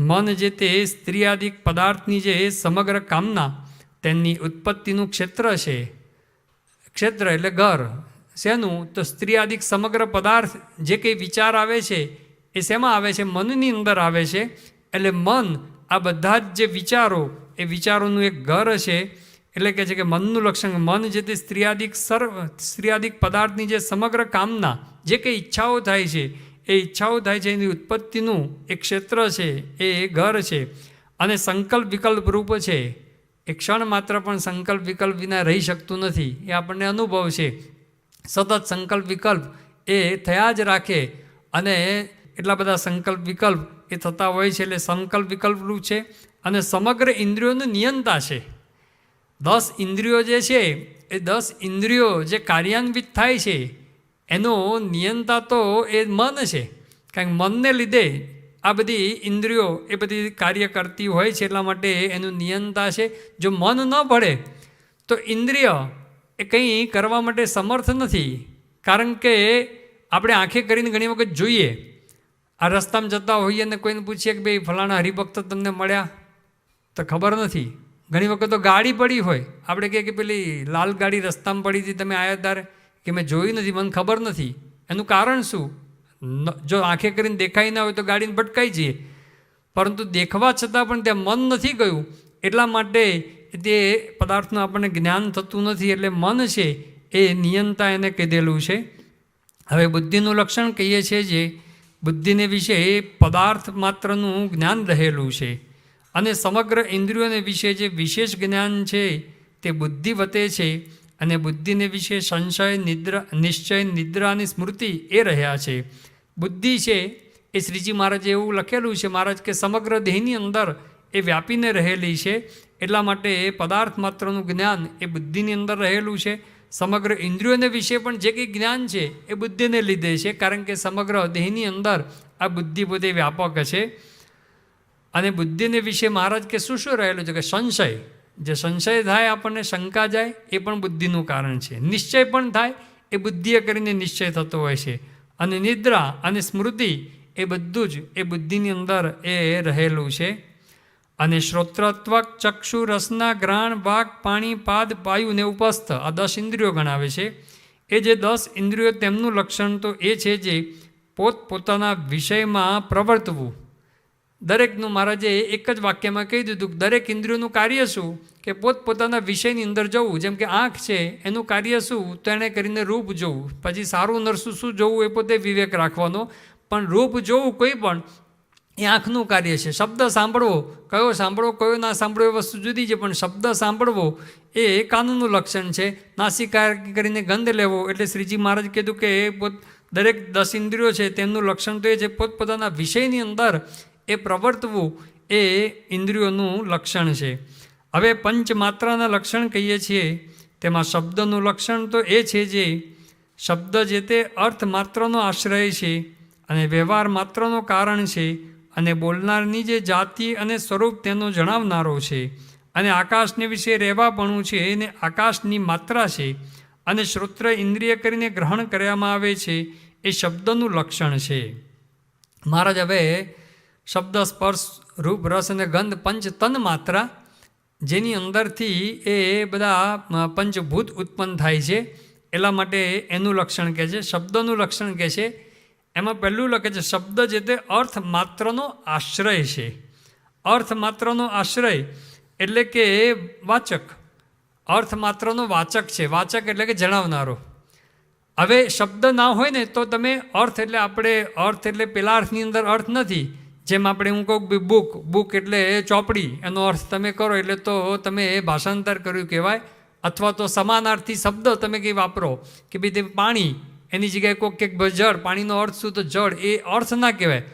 મન જે તે સ્ત્રીયાદિક પદાર્થની જે સમગ્ર કામના, તેમની ઉત્પત્તિનું ક્ષેત્ર છે. ક્ષેત્ર એટલે ઘર. શેનું? તો સ્ત્રીયાદિક સમગ્ર પદાર્થ જે કંઈ વિચાર આવે છે એ શેમાં આવે છે? મનની અંદર આવે છે. એટલે મન આ બધા જ જે વિચારો, એ વિચારોનું એક ઘર છે. એટલે કહે છે કે મનનું લક્ષણ, મન જે તે સ્ત્રીયાદિક પદાર્થની જે સમગ્ર કામના, જે કંઈ ઈચ્છાઓ થાય છે, એ ઈચ્છાઓ થાય છે એની ઉત્પત્તિનું એક ક્ષેત્ર છે, એ ઘર છે. અને સંકલ્પ વિકલ્પ રૂપ છે. એ ક્ષણ માત્ર પણ સંકલ્પ વિકલ્પ વિના રહી શકતું નથી. એ આપણને અનુભવ છે. સતત સંકલ્પ વિકલ્પ એ થયા જ રાખે. અને એટલા બધા સંકલ્પ વિકલ્પ એ થતા હોય છે. એટલે સંકલ્પ વિકલ્પરૂપ છે. અને સમગ્ર ઇન્દ્રિયોનું નિયંતા છે. 10 ઇન્દ્રિયો જે છે, એ 10 ઇન્દ્રિયો જે કાર્યાન્વિત થાય છે, એનો નિયંતા તો એ મન છે. કારણ કે મનને લીધે આ બધી ઇન્દ્રિયો એ બધી કાર્ય કરતી હોય છે. એટલા માટે એનું નિયંતા છે. જો મન ન પડે તો ઇન્દ્રિય એ કંઈ કરવા માટે સમર્થ નથી. કારણ કે આપણે આંખે કરીને ઘણી વખત જોઈએ, આ રસ્તામાં જતા હોઈએ અને કોઈને પૂછીએ કે ભાઈ ફલાણા હરિભક્ત તમને મળ્યા, તો ખબર નથી. ઘણી વખત તો ગાડી પડી હોય, આપણે કહે કે પેલી લાલ ગાડી રસ્તામાં પડી હતી, તમે આવ્યા ત્યારે કે મેં જોઈ નથી, મને ખબર નથી. એનું કારણ શું? જો આંખે કરીને દેખાઈ ના હોય તો ગાડીને ભટકાઈ જઈએ, પરંતુ દેખવા છતાં પણ ત્યાં મન નથી ગયું. એટલા માટે તે પદાર્થનું આપણને જ્ઞાન થતું નથી. એટલે મન છે એ નિયંતા એને કીધેલું છે. હવે બુદ્ધિનું લક્ષણ કહીએ છીએ જે બુદ્ધિને વિશે પદાર્થ માત્રનું જ્ઞાન રહેલું છે અને સમગ્ર ઇન્દ્રિયોને વિશે જે વિશેષ જ્ઞાન છે તે બુદ્ધિ વતે છે અને બુદ્ધિને વિશે સંશય, નિશ્ચય, નિદ્રા અને સ્મૃતિ એ રહ્યા છે. બુદ્ધિ છે એ શ્રીજી મહારાજે એવું લખેલું છે મહારાજ કે સમગ્ર દેહની અંદર એ વ્યાપીને રહેલી છે, એટલા માટે પદાર્થ માત્રનું જ્ઞાન એ બુદ્ધિની અંદર રહેલું છે. સમગ્ર ઇન્દ્રિયોને વિશે પણ જે કંઈ જ્ઞાન છે એ બુદ્ધિને લીધે છે, કારણ કે સમગ્ર દેહની અંદર આ બુદ્ધિ પોતે વ્યાપક છે. અને બુદ્ધિને વિશે મહારાજ કે શું રહેલું છે કે સંશય, જે સંશય થાય આપણને શંકા જાય એ પણ બુદ્ધિનું કારણ છે. નિશ્ચય પણ થાય એ બુદ્ધિએ કરીને નિશ્ચય થતો હોય છે. અને નિદ્રા અને સ્મૃતિ એ બધું જ એ બુદ્ધિની અંદર એ રહેલું છે. અને શ્રોત્રત્વક, ચક્ષુ, રસના, ઘ્રાણ, વાક, પાણી, પાદ, પાયુ ને ઉપસ્થ આ 10 ઇન્દ્રિયો ગણાવે છે. એ જે 10 ઇન્દ્રિયો તેમનું લક્ષણ તો એ છે જે પોતપોતાના વિષયમાં પ્રવર્તવું. દરેકનું મહારાજે એક જ વાક્યમાં કહી દીધું કે દરેક ઇન્દ્રિયોનું કાર્ય શું કે પોતપોતાના વિષયની અંદર જવું. જેમ કે આંખ છે એનું કાર્ય શું તો એણે કરીને રૂપ જોવું, પછી સારું નરસું શું જોવું એ પોતે વિવેક રાખવાનો, પણ રૂપ જોવું કોઈ પણ એ આંખનું કાર્ય છે. શબ્દ સાંભળવો, કયો સાંભળવો કયો ના સાંભળવો એ વસ્તુ જુદી છે, પણ શબ્દ સાંભળવો એ કાનનું લક્ષણ છે. નાસિકા કરીને ગંધ લેવો એટલે શ્રીજી મહારાજ કીધું કે દરેક 10 ઇન્દ્રિયો છે તેમનું લક્ષણ તો એ છે પોતપોતાના વિષયની અંદર એ પ્રવર્તવું એ ઇન્દ્રિયોનું લક્ષણ છે. હવે પંચમાત્રાના લક્ષણ કહીએ છીએ તેમાં શબ્દનું લક્ષણ તો એ છે જે શબ્દ જે તે અર્થ માત્રનો આશ્રય છે અને વ્યવહાર માત્રનો કારણ છે અને બોલનારની જે જાતિ અને સ્વરૂપ તેનો જણાવનારો છે અને આકાશને વિશે રહેવાપણું છે એને આકાશની માત્રા છે અને શ્રોત્ર ઇન્દ્રિય કરીને ગ્રહણ કરવામાં આવે છે એ શબ્દનું લક્ષણ છે. મહારાજ હવે શબ્દ, સ્પર્શ, રૂપ, રસ અને ગંધ પંચ તન માત્રા જેની અંદરથી એ બધા પંચભૂત ઉત્પન્ન થાય છે એટલા માટે એનું લક્ષણ કહે છે. શબ્દનું લક્ષણ કહે છે એમાં પહેલું લખે છે શબ્દ જે તે અર્થ માત્રનો આશ્રય છે. અર્થ માત્રનો આશ્રય એટલે કે વાચક, અર્થ માત્રનો વાચક છે. વાચક એટલે કે જણાવનારો. હવે શબ્દ ના હોય ને તો તમે અર્થ એટલે આપણે અર્થ એટલે પેલા અર્થની અંદર અર્થ નથી. જેમ આપણે હું કહું બુક એટલે ચોપડી, એનો અર્થ તમે કરો એટલે તો તમે ભાષાંતર કર્યું કહેવાય. અથવા તો સમાનાર્થી શબ્દ તમે કંઈ વાપરો કે ભાઈ તે પાણી એની જગ્યાએ કોઈક કંઈક જળ, પાણીનો અર્થ શું તો જળ, એ અર્થ ના કહેવાય.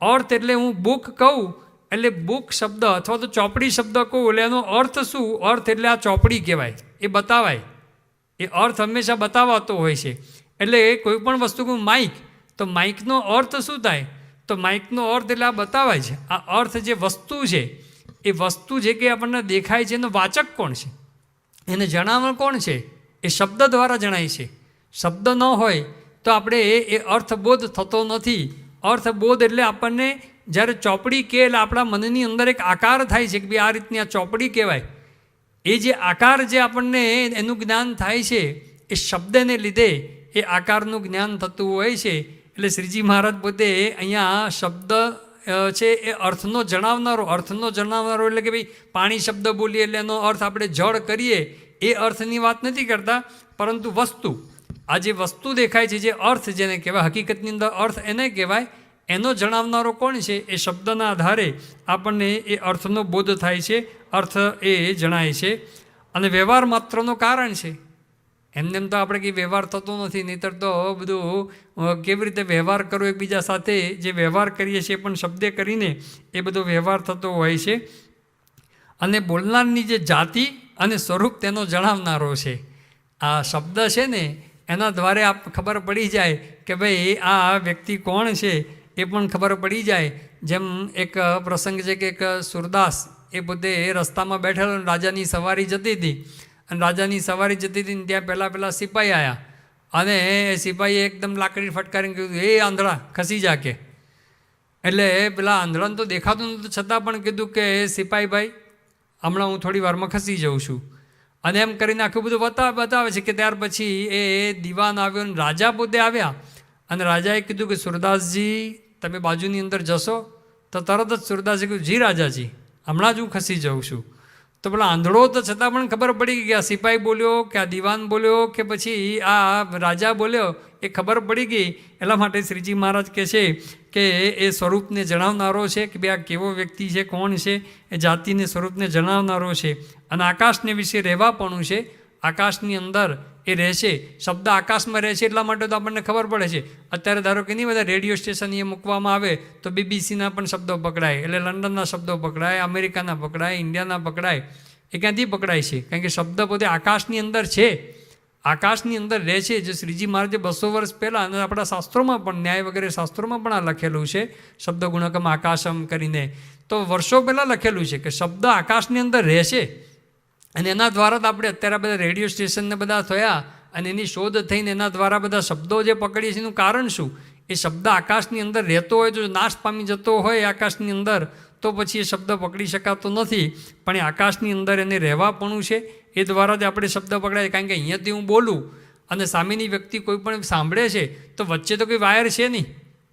અર્થ એટલે હું બુક કહું એટલે બુક શબ્દ અથવા તો ચોપડી શબ્દ કહું એટલે એનો અર્થ શું, અર્થ એટલે આ ચોપડી કહેવાય, એ બતાવાય. એ અર્થ હંમેશા બતાવાતો હોય છે. એટલે કોઈ પણ વસ્તુ કહું માઇક, તો માઇકનો અર્થ શું થાય તો માઇકનો અર્થ એટલે આ બતાવાય છે. આ અર્થ જે વસ્તુ છે એ વસ્તુ જે કે આપણને દેખાય છે એનો વાચક કોણ છે, એને જણાવણ કોણ છે, એ શબ્દ દ્વારા જણાય છે. શબ્દ ન હોય તો આપણે એ અર્થબોધ થતો નથી. અર્થબોધ એટલે આપણને જ્યારે ચોપડી કહે એટલે આપણા મનની અંદર એક આકાર થાય છે કે ભાઈ આ રીતની આ ચોપડી કહેવાય. એ જે આકાર જે આપણને એનું જ્ઞાન થાય છે એ શબ્દને લીધે એ આકારનું જ્ઞાન થતું હોય છે. એટલે શ્રીજી મહારાજ પોતે અહીંયા શબ્દ છે એ અર્થનો જણાવનારો એટલે કે ભાઈ પાણી શબ્દ બોલીએ એટલે એનો અર્થ આપણે જળ કરીએ એ અર્થની વાત નથી કરતા, પરંતુ વસ્તુ, આ જે વસ્તુ દેખાય છે જે અર્થ જેને કહેવાય, હકીકતની અંદર અર્થ એને કહેવાય, એનો જણાવનારો કોણ છે એ શબ્દના આધારે આપણને એ અર્થનો બોધ થાય છે, અર્થ એ જણાય છે. અને વ્યવહાર માત્રનો કારણ છે. એમને તો આપણે કંઈ વ્યવહાર થતો નથી, નહીંતર તો બધું કેવી રીતે વ્યવહાર કરવો એકબીજા સાથે, જે વ્યવહાર કરીએ છીએ પણ શબ્દે કરીને એ બધો વ્યવહાર થતો હોય છે. અને બોલનારની જે જાતિ અને સ્વરૂપ તેનો જણાવનારો છે. આ શબ્દ છે ને એના દ્વારે આપ ખબર પડી જાય કે ભાઈ આ વ્યક્તિ કોણ છે એ પણ ખબર પડી જાય. જેમ એક પ્રસંગ છે કે એક સુરદાસ એ પોતે રસ્તામાં બેઠેલો, રાજાની સવારી જતી હતી અને રાજાની સવારી જતી હતી ને ત્યાં પહેલાં સિપાહી આવ્યા અને એ સિપાહીએ એકદમ લાકડી ફટકારીને કીધું એ આંધળા ખસી જા કે. એટલે પેલા આંધળાને તો દેખાતું નહોતું છતાં પણ કીધું કે સિપાહી ભાઈ હમણાં હું થોડી વારમાં ખસી જાઉં છું. અને એમ કરીને આખું બધું બતાવે છે કે ત્યાર પછી એ દીવાન આવ્યો અને રાજા પોતે આવ્યા અને રાજાએ કીધું કે સુરદાસજી તમે બાજુની અંદર જશો, તો તરત જ સુરદાસે કીધું જી રાજાજી હમણાં જ હું ખસી જાઉં છું. તો પેલા આંધળો તો છતાં પણ ખબર પડી કે આ સિપાહી બોલ્યો કે આ દીવાન બોલ્યો કે પછી આ રાજા બોલ્યો એ ખબર પડી ગઈ. એટલા માટે શ્રીજી મહારાજ કહે છે કે એ સ્વરૂપને જણાવનારો છે કે ભાઈ આ કેવો વ્યક્તિ છે, કોણ છે, એ જાતિને સ્વરૂપને જણાવનારો છે. અને આકાશને વિશે રહેવાપણું છે, આકાશની અંદર એ રહેશે. શબ્દ આકાશમાં રહે છે એટલા માટે તો આપણને ખબર પડે છે. અત્યારે ધારો કે નહીં બધા રેડિયો સ્ટેશન એ મૂકવામાં આવે તો બીબીસીના પણ શબ્દો પકડાય, એટલે લંડનના શબ્દો પકડાય, અમેરિકાના પકડાય, ઇન્ડિયાના પકડાય. એ ક્યાંથી પકડાય છે? કારણ કે શબ્દ પોતે આકાશની અંદર છે, આકાશની અંદર રહે છે. જે શ્રીજી મહારાજે 200 વર્ષ પહેલાં અને આપણા શાસ્ત્રોમાં પણ, ન્યાય વગેરે શાસ્ત્રોમાં પણ આ લખેલું છે, શબ્દ ગુણકમ આકાશમ કરીને. તો વર્ષો પહેલાં લખેલું છે કે શબ્દ આકાશની અંદર રહે છે. અને એના દ્વારા જ આપણે અત્યારે બધા રેડિયો સ્ટેશનને બધા થયા અને એની શોધ થઈને એના દ્વારા બધા શબ્દો જે પકડીએ છીએ એનું કારણ શું? એ શબ્દ આકાશની અંદર રહેતો હોય તો નાશ પામી જતો હોય આકાશની અંદર તો પછી એ શબ્દ પકડી શકાતો નથી. પણ એ આકાશની અંદર એને રહેવાપણું છે, એ દ્વારા જ આપણે શબ્દ પકડાય. કારણ કે અહીંયાથી હું બોલું અને સામેની વ્યક્તિ કોઈ પણ સાંભળે છે તો વચ્ચે તો કોઈ વાયર છે નહીં,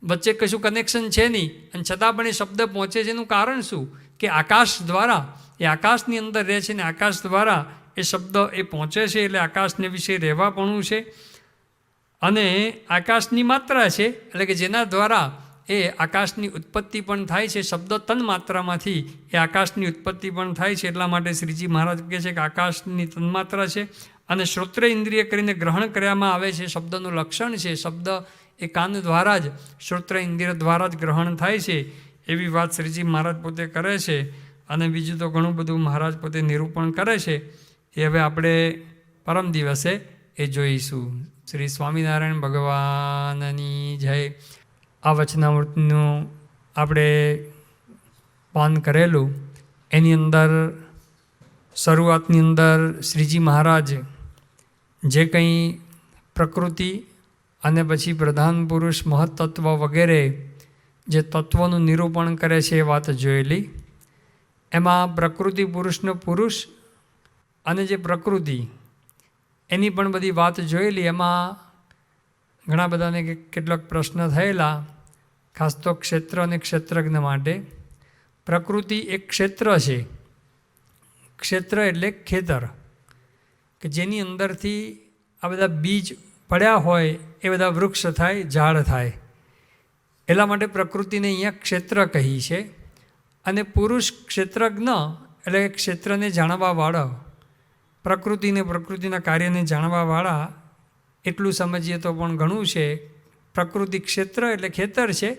વચ્ચે કશું કનેક્શન છે નહીં, અને છતાં પણ એ શબ્દ પહોંચે છે. એનું કારણ શું? કે આકાશ દ્વારા, એ આકાશની અંદર રહે છે ને આકાશ દ્વારા એ શબ્દ એ પહોંચે છે. એટલે આકાશને વિશે રહેવાપણું છે. અને આકાશની માત્રા છે, એટલે કે જેના દ્વારા એ આકાશની ઉત્પત્તિ પણ થાય છે. શબ્દ તન માત્રામાંથી એ આકાશની ઉત્પત્તિ પણ થાય છે. એટલા માટે શ્રીજી મહારાજ કહે છે કે આકાશની તન્માત્રા છે. અને શ્રોત્ર ઇન્દ્રિય કરીને ગ્રહણ કરવામાં આવે છે, શબ્દનું લક્ષણ છે. શબ્દ એ કાન દ્વારા જ, શ્રોત્ર ઇન્દ્રિય દ્વારા જ ગ્રહણ થાય છે. એવી વાત શ્રીજી મહારાજ પોતે કરે છે. અને બીજું તો ઘણું બધું મહારાજ પોતે નિરૂપણ કરે છે. એ હવે આપણે પરમ દિવસે એ જોઈશું. શ્રી સ્વામિનારાયણ ભગવાનની જય. આ વચનામૃતનું આપણે પાન કરેલું, એની અંદર શરૂઆતની અંદર શ્રીજી મહારાજ જે કંઈ પ્રકૃતિ અને પછી પ્રધાન પુરુષ, મહત્તત્વ વગેરે જે તત્વોનું નિરૂપણ કરે છે એ વાત જોયેલી. એમાં પ્રકૃતિ પુરુષનો પુરુષ અને જે પ્રકૃતિ એની પણ બધી વાત જોયેલી. એમાં ઘણા બધાને કેટલાક પ્રશ્ન થયેલા, ખાસ તો ક્ષેત્ર અને ક્ષેત્રજ્ઞ માટે. પ્રકૃતિ એક ક્ષેત્ર છે. ક્ષેત્ર એટલે ખેતર, કે જેની અંદરથી આ બધા બીજ પડ્યા હોય એ બધા વૃક્ષ થાય, ઝાડ થાય. એટલા માટે પ્રકૃતિને અહીંયા ક્ષેત્ર કહી છે. અને પુરુષ ક્ષેત્રજ્ઞ એટલે ક્ષેત્રને જાણવાવાળા, પ્રકૃતિને, પ્રકૃતિના કાર્યને જાણવાવાળા. એટલું સમજીએ તો પણ ઘણું છે. પ્રકૃતિ ક્ષેત્ર એટલે ખેતર છે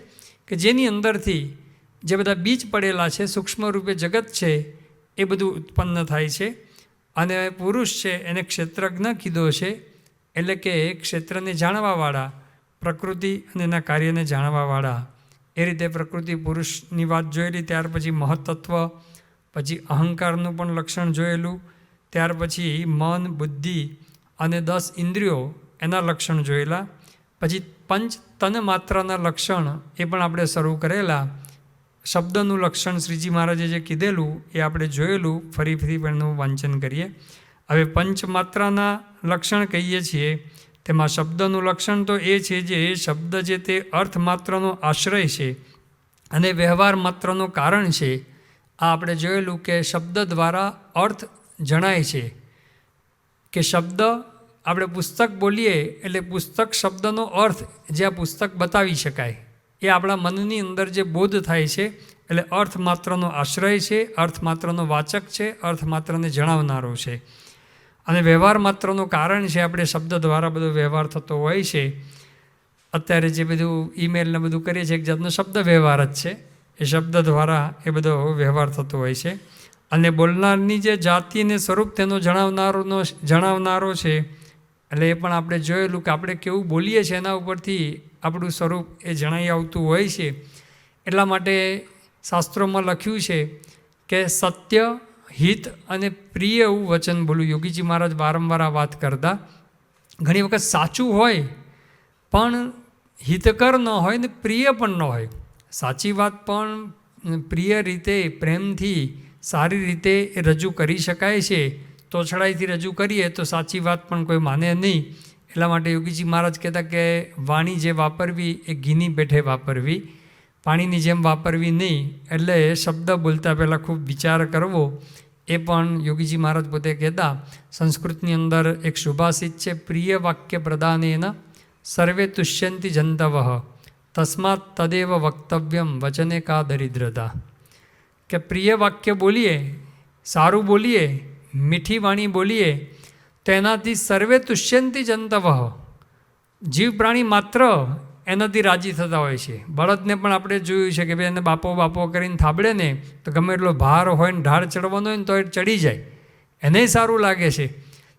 કે જેની અંદરથી જે બધા બીજ પડેલા છે, સૂક્ષ્મ રૂપે જગત છે, એ બધું ઉત્પન્ન થાય છે. અને પુરુષ છે એને ક્ષેત્રજ્ઞ કીધો છે, એટલે કે ક્ષેત્રને જાણવાવાળા, પ્રકૃતિ અને એના કાર્યને જાણવાવાળા. એ રીતે પ્રકૃતિ પુરુષની વાત જોયેલી. ત્યાર પછી મહત્તત્વ, પછી અહંકારનું પણ લક્ષણ જોયેલું. ત્યાર પછી મન, બુદ્ધિ અને 10 ઇન્દ્રિયો એના લક્ષણ જોયેલા. પછી પંચ તન માત્રાના લક્ષણ એ પણ આપણે શરૂ કરેલા. શબ્દનું લક્ષણ શ્રીજી મહારાજે જે કીધેલું એ આપણે જોયેલું. ફરી પણ એનું વાંચન કરીએ. હવે પંચ માત્રાના લક્ષણ કહીએ છીએ, તેમાં શબ્દનું લક્ષણ તો એ છે જે શબ્દ જે તે અર્થ માત્રનો આશ્રય છે અને વ્યવહાર માત્રનું કારણ છે. આ આપણે જોયેલું કે શબ્દ દ્વારા અર્થ જણાય છે. કે શબ્દ આપણે પુસ્તક બોલીએ એટલે પુસ્તક શબ્દનો અર્થ જે આ પુસ્તક બતાવી શકાય, એ આપણા મનની અંદર જે બોધ થાય છે. એટલે અર્થ માત્રનો આશ્રય છે, અર્થ માત્રનો વાચક છે, અર્થ માત્રને જણાવનારો છે. અને વ્યવહાર માત્રનું કારણ છે. આપણે શબ્દ દ્વારા બધો વ્યવહાર થતો હોય છે. અત્યારે જે બધું ઈમેલને બધું કરીએ છીએ એક જાતનો શબ્દ વ્યવહાર જ છે. એ શબ્દ દ્વારા એ બધો વ્યવહાર થતો હોય છે. અને બોલનારની જે જાતિ અને સ્વરૂપ તેનો જણાવનારો છે. એટલે એ પણ આપણે જોયેલું કે આપણે કેવું બોલીએ છીએ એના ઉપરથી આપણું સ્વરૂપ એ જણાઈ આવતું હોય છે. એટલા માટે શાસ્ત્રોમાં લખ્યું છે કે સત્ય, હિત અને પ્રિય એવું વચન બોલું. યોગીજી મહારાજ વારંવાર આ વાત કરતા. ઘણી વખત સાચું હોય પણ હિતકર ન હોય ને પ્રિય પણ ન હોય. સાચી વાત પણ પ્રિય રીતે, પ્રેમથી, સારી રીતે એ રજૂ કરી શકાય છે. તોછડાઈથી રજૂ કરીએ તો સાચી વાત પણ કોઈ માને નહીં. એટલા માટે યોગીજી મહારાજ કહેતા કે વાણી જે વાપરવી એ ઘીની પેઠે વાપરવી, પાણીની જેમ વાપરવી નહીં. એટલે શબ્દ બોલતા પહેલાં ખૂબ વિચાર કરવો. એ પણ યોગીજી મહારાજ પોતે કહેતા. સંસ્કૃતની અંદર એક શુભાષિત છે, પ્રિય વાક્ય પ્રદાનેન સર્વે તુષ્યંતિ જંતવ તસ્માત તદેવ વક્તવ્યમ વચને કા દરિદ્રતા. કે પ્રિય વાક્ય બોલીએ, સારું બોલીએ, મીઠી વાણી બોલીએ તો એનાથી સર્વે તુષ્યંતિ જંતવ, જીવ પ્રાણી માત્ર એનાથી રાજી થતા હોય છે. બળદને પણ આપણે જોયું છે કે ભાઈ એને બાપો બાપો કરીને થાબડે ને તો ગમે એટલો ભાર હોય ને ઢાળ ચડવાનો હોય ને તો એ ચડી જાય, એને સારું લાગે છે.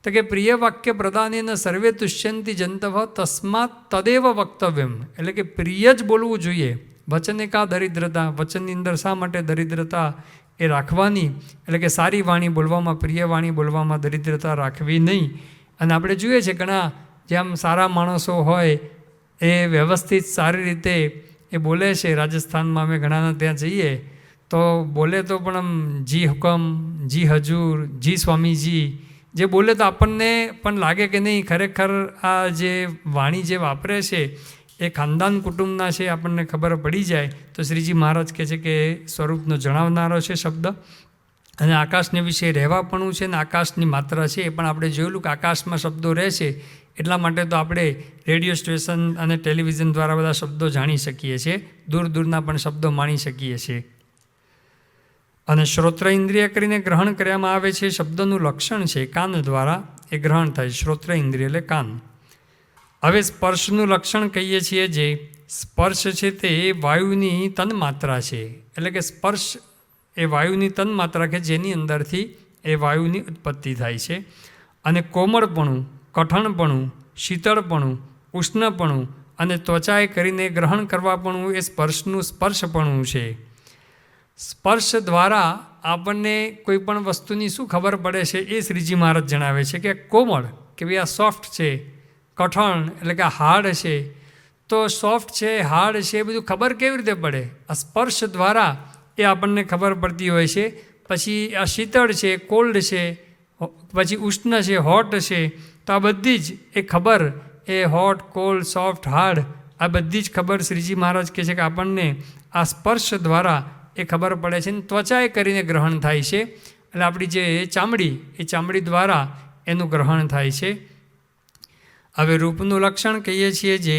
તો કે પ્રિય વાક્ય પ્રદાનેન સર્વે તુષ્યંતિ જંતવ તસ્માત તદેવ વક્તવ્યમ, એટલે કે પ્રિય જ બોલવું જોઈએ. વચને કા દરિદ્રતા, વચનની અંદર શા માટે દરિદ્રતા એ રાખવાની, એટલે કે સારી વાણી બોલવામાં, પ્રિય વાણી બોલવામાં દરિદ્રતા રાખવી નહીં. અને આપણે જોઈએ છે ઘણા જેમ સારા માણસો હોય એ વ્યવસ્થિત સારી રીતે એ બોલે છે. રાજસ્થાનમાં અમે ઘણાના ત્યાં જઈએ તો બોલે તો પણ આમ જી હુકમ, જી હજૂર, જી સ્વામીજી જે બોલે તો આપણને પણ લાગે કે નહીં ખરેખર આ જે વાણી જે વાપરે છે એ ખાનદાન કુટુંબના છે, આપણને ખબર પડી જાય. તો શ્રીજી મહારાજ કહે છે કે સ્વરૂપનો જણાવનારો છે શબ્દ. અને આકાશને વિશે રહેવાપણું છે ને આકાશની માત્રા છે એ પણ આપણે જોયેલું કે આકાશમાં શબ્દો રહે છે એટલા માટે તો આપણે રેડિયો સ્ટેશન અને ટેલિવિઝન દ્વારા બધા શબ્દો જાણી શકીએ છીએ, દૂર દૂરના પણ શબ્દો માણી શકીએ છીએ. અને શ્રોત્ર ઇન્દ્રિય કરીને ગ્રહણ કરવામાં આવે છે. શબ્દનું લક્ષણ છે કાન દ્વારા એ ગ્રહણ થાય. શ્રોત્ર ઇન્દ્રિય એટલે કાન. હવે સ્પર્શનું લક્ષણ કહીએ છીએ, જે સ્પર્શ છે તે વાયુની તન્માત્રા છે. એટલે કે સ્પર્શ એ વાયુની તન્માત્રા કે જેની અંદરથી એ વાયુની ઉત્પત્તિ થાય છે. અને કોમળપણું, કઠણપણું, શીતળપણું, ઉષ્ણપણું અને ત્વચાએ કરીને ગ્રહણ કરવાપણું એ સ્પર્શનું સ્પર્શપણું છે. સ્પર્શ દ્વારા આપણને કોઈ પણ વસ્તુની શું ખબર પડે છે એ શ્રીજી મહારાજ જણાવે છે કે કોમળ, કે ભાઈ આ સોફ્ટ છે, કઠણ એટલે કે હાર્ડ છે. તો સોફ્ટ છે, હાર્ડ છે, એ બધું ખબર કેવી રીતે પડે? આ સ્પર્શ દ્વારા એ આપણને ખબર પડતી હોય છે. પછી આ શીતળ છે, કોલ્ડ છે, પછી ઉષ્ણ છે, હોટ છે. તો આ બધી જ એ ખબર એ હોટ, કોલ્ડ, સોફ્ટ, હાર્ડ આ બધી જ ખબર શ્રીજી મહારાજ કહે છે કે આપણને આ સ્પર્શ દ્વારા એ ખબર પડે છે. અને ત્વચાએ કરીને ગ્રહણ થાય છે, એટલે આપણી જે ચામડી એ ચામડી દ્વારા એનું ગ્રહણ થાય છે. હવે રૂપનું લક્ષણ કહીએ છીએ જે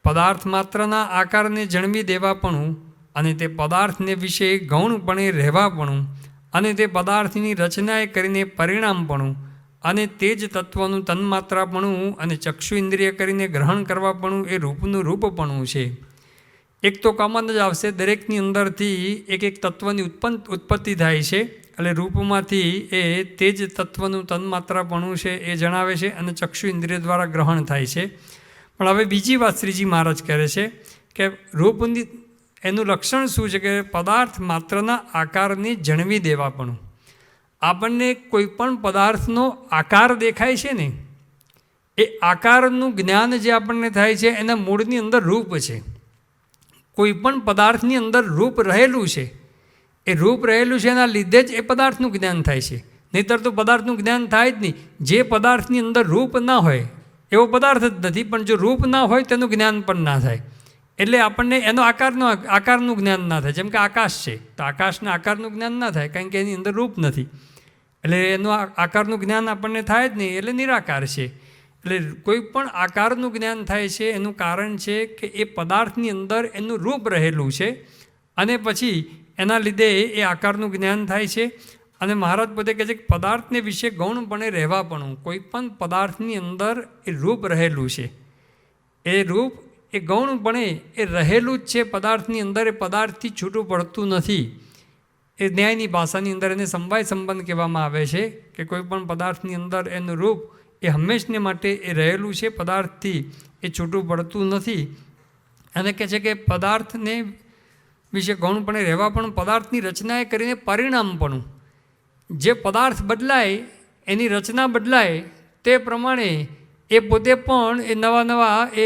પદાર્થ માત્રના આકારને જણવી દેવાપણું અને તે પદાર્થને વિશે ગૌણપણે રહેવાપણું અને તે પદાર્થની રચનાએ કરીને પરિણામપણું અને તે જ તત્વનું તન્માત્રાપણું અને ચક્ષુ ઇન્દ્રિય કરીને ગ્રહણ કરવાપણું એ રૂપનું રૂપપણું છે. એક તો કોમન જ આવશે, દરેકની અંદરથી એક એક તત્વની ઉત્પત્તિ થાય છે, એટલે રૂપમાંથી એ તે જ તત્વનું તન્માત્રાપણું છે એ જણાવે છે અને ચક્ષુ ઇન્દ્રિય દ્વારા ગ્રહણ થાય છે. પણ હવે બીજી વાત શ્રીજી મહારાજ કરે છે કે રૂપની એનું લક્ષણ શું છે કે પદાર્થ માત્રના આકારને જણવી દેવાપણું. આપણને કોઈ પણ પદાર્થનો આકાર દેખાય છે ને એ આકારનું જ્ઞાન જે આપણને થાય છે એના મૂળની અંદર રૂપ છે. કોઈ પણ પદાર્થની અંદર રૂપ રહેલું છે, એ રૂપ રહેલું છે એના લીધે જ એ પદાર્થનું જ્ઞાન થાય છે, નહીંતર તો પદાર્થનું જ્ઞાન થાય જ નહીં. જે પદાર્થની અંદર રૂપ ના હોય એવો પદાર્થ જ નથી, પણ જો રૂપ ના હોય તેનું જ્ઞાન પણ ના થાય. એટલે આપણને એનો આકારનું જ્ઞાન ના થાય. જેમ કે આકાશ છે તો આકાશના આકારનું જ્ઞાન ના થાય, કારણ કે એની અંદર રૂપ નથી, એટલે એનું આકારનું જ્ઞાન આપણને થાય જ નહીં, એટલે નિરાકાર છે. એટલે કોઈ પણ આકારનું જ્ઞાન થાય છે એનું કારણ છે કે એ પદાર્થની અંદર એનું રૂપ રહેલું છે અને પછી એના લીધે એ આકારનું જ્ઞાન થાય છે. અને મહારાજ પોતે કહે છે કે પદાર્થને વિશે ગૌણપણે રહેવાપણું. કોઈ પણ પદાર્થની અંદર એ રૂપ રહેલું છે, એ રૂપ એ ગૌણપણે એ રહેલું જ છે પદાર્થની અંદર, એ પદાર્થથી છૂટું પડતું નથી. એ ન્યાયની ભાષાની અંદર એને સમવાય સંબંધ કહેવામાં આવે છે કે કોઈ પણ પદાર્થની અંદર એનું રૂપ એ હંમેશને માટે એ રહેલું છે, પદાર્થથી એ છૂટું પડતું નથી. અને કહે છે કે પદાર્થને વિશે ગૌણપણે રહેવા પણ પદાર્થની રચનાએ કરીને પરિણામપણું. જે પદાર્થ બદલાય એની રચના બદલાય તે પ્રમાણે એ પોતે પણ એ નવા એ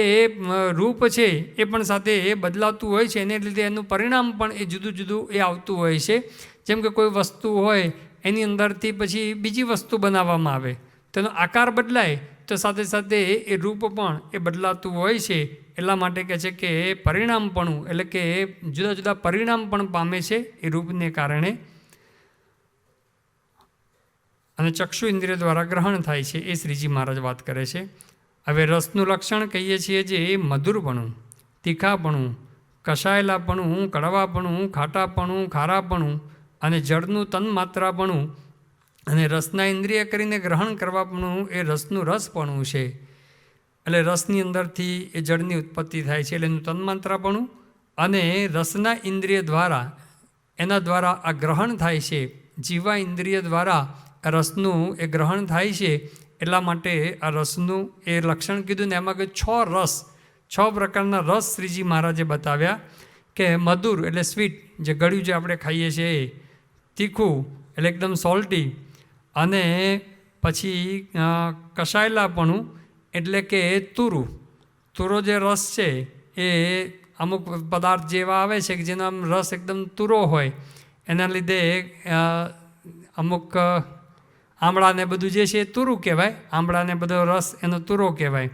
રૂપ છે એ પણ સાથે એ બદલાતું હોય છે, એને લીધે એનું પરિણામ પણ એ જુદું જુદું એ આવતું હોય છે. જેમ કે કોઈ વસ્તુ હોય એની અંદરથી પછી બીજી વસ્તુ બનાવવામાં આવે, તેનો આકાર બદલાય તો સાથે સાથે એ રૂપ પણ એ બદલાતું હોય છે. એટલા માટે કહે છે કે એ પરિણામપણું એટલે કે એ જુદા જુદા પરિણામ પણ પામે છે એ રૂપને કારણે. અને ચક્ષુ ઇન્દ્રિય દ્વારા ગ્રહણ થાય છે એ શ્રીજી મહારાજ વાત કરે છે. હવે રસનું લક્ષણ કહીએ છીએ જે મધુરપણું, તીખાપણું, કસાયેલાપણું, કડવાપણું, ખાટાપણું, ખારાપણું અને જળનું તન્માત્રાપણું અને રસના ઇન્દ્રિય કરીને ગ્રહણ કરવાપણું એ રસનું રસપણું છે. એટલે રસની અંદરથી એ જળની ઉત્પત્તિ થાય છે, એટલે એનું તન્માત્રાપણું અને રસના ઇન્દ્રિય દ્વારા એના દ્વારા આ ગ્રહણ થાય છે. જીવા ઇન્દ્રિય દ્વારા રસનું એ ગ્રહણ થાય છે. એટલા માટે આ રસનું એ લક્ષણ કીધું ને એમાં કે 6 રસ, 6 પ્રકારના રસ શ્રીજી મહારાજે બતાવ્યા કે મધુર એટલે સ્વીટ, જે ગળ્યું જે આપણે ખાઈએ છીએ એ, તીખું એટલે એકદમ સોલ્ટી, અને પછી કસાયેલાપણું એટલે કે તુરું. તુરો જે રસ છે એ અમુક પદાર્થ જેવા આવે છે કે જેનો આમ રસ એકદમ તુરો હોય, એના લીધે અમુક આમળાને બધું જે છે એ તુરું કહેવાય, આમળાને બધો રસ એનો તુરો કહેવાય.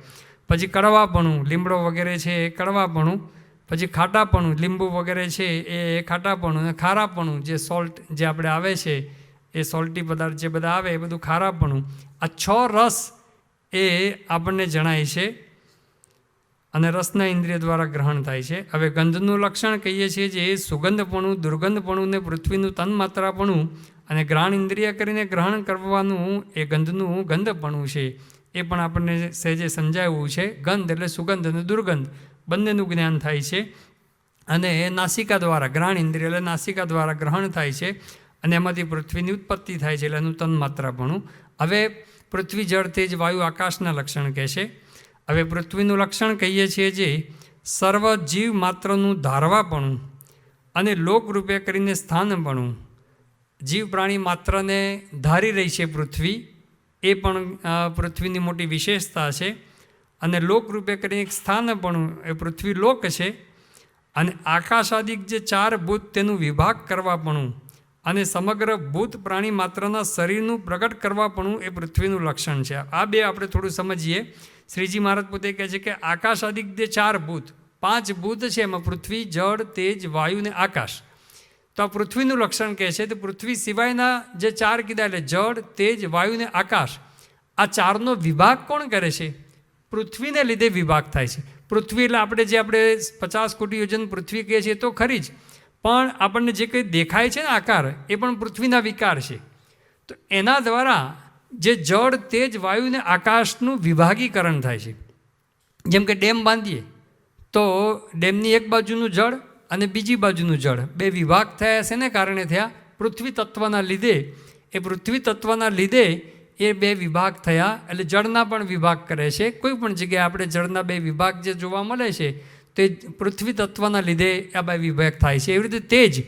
પછી કડવાપણું, લીમડો વગેરે છે એ કડવાપણું. પછી ખાટાપણું, લીંબુ વગેરે છે એ ખાટાપણું. અને ખારાપણું જે સોલ્ટ જે આપણે આવે છે એ સોલ્ટી પદાર્થ જે બધા આવે એ બધું ખારાપણું. આ 6 રસ એ આપણને જણાય છે અને રસના ઇન્દ્રિય દ્વારા ગ્રહણ થાય છે. હવે ગંધનું લક્ષણ કહીએ છીએ જે સુગંધપણું, દુર્ગંધપણું ને પૃથ્વીનું તન્માત્રાપણું અને ગ્રાણ ઇન્દ્રિય કરીને ગ્રહણ કરવાનું એ ગંધનું ગંધપણું છે. એ પણ આપણને સહેજે સમજાવવું છે. ગંધ એટલે સુગંધ અને દુર્ગંધ બંનેનું જ્ઞાન થાય છે. અને એ નાસિકા દ્વારા, ગ્રાણ ઇન્દ્રિય એટલે નાસિકા દ્વારા ગ્રહણ થાય છે અને એમાંથી પૃથ્વીની ઉત્પત્તિ થાય છે, એટલે એનું તન્માત્રાપણું. હવે પૃથ્વી, જળ, તેજ, વાયુ, આકાશના લક્ષણ કહે છે. હવે પૃથ્વીનું લક્ષણ કહીએ છીએ જે સર્વ જીવ માત્રનું ધારવાપણું અને લોકરૂપે કરીને સ્થાનપણું. જીવ પ્રાણી માત્રને ધારી રહી છે પૃથ્વી, એ પણ પૃથ્વીની મોટી વિશેષતા છે. અને લોકરૂપે કરીને એક સ્થાનપણું એ પૃથ્વી લોક છે. અને આકાશાદિક જે 4 ભૂત તેનું વિભાગ કરવાપણું અને સમગ્ર ભૂત પ્રાણી માત્રના શરીરનું પ્રગટ કરવાપણું એ પૃથ્વીનું લક્ષણ છે. આ બે આપણે થોડું સમજીએ. શ્રીજી મહારાજ પોતે કહે છે કે આકાશાદિક જે 4 ભૂત, 5 ભૂત છે એમાં પૃથ્વી, જળ, તેજ, વાયુ ને આકાશ. તો આ પૃથ્વીનું લક્ષણ કહે છે. તો પૃથ્વી સિવાયના જે 4 કીધા એટલે જળ, તેજ, વાયુ ને આકાશ, આ 4નો વિભાગ કોણ કરે છે? પૃથ્વીને લીધે વિભાગ થાય છે. પૃથ્વી એટલે આપણે 50 કોટી યોજન પૃથ્વી કહીએ છીએ તો ખરી જ, પણ આપણને જે કંઈ દેખાય છે ને આકાર, એ પણ પૃથ્વીના વિકાર છે. તો એના દ્વારા જે જળ, તેજ, વાયુ ને આકાશનું વિભાગીકરણ થાય છે. જેમ કે ડેમ બાંધીએ તો ડેમની એક બાજુનું જળ અને બીજી બાજુનું જળ, 2 વિભાગ થયા છે ને કારણે થયા પૃથ્વી તત્વના લીધે. એ પૃથ્વી તત્વના લીધે એ 2 વિભાગ થયા. એટલે જળના પણ વિભાગ કરે છે. કોઈ પણ જગ્યાએ આપણે જળના 2 વિભાગ જે જોવા મળે છે તે પૃથ્વી તત્વના લીધે આ 2 વિભાગ થાય છે. એવી રીતે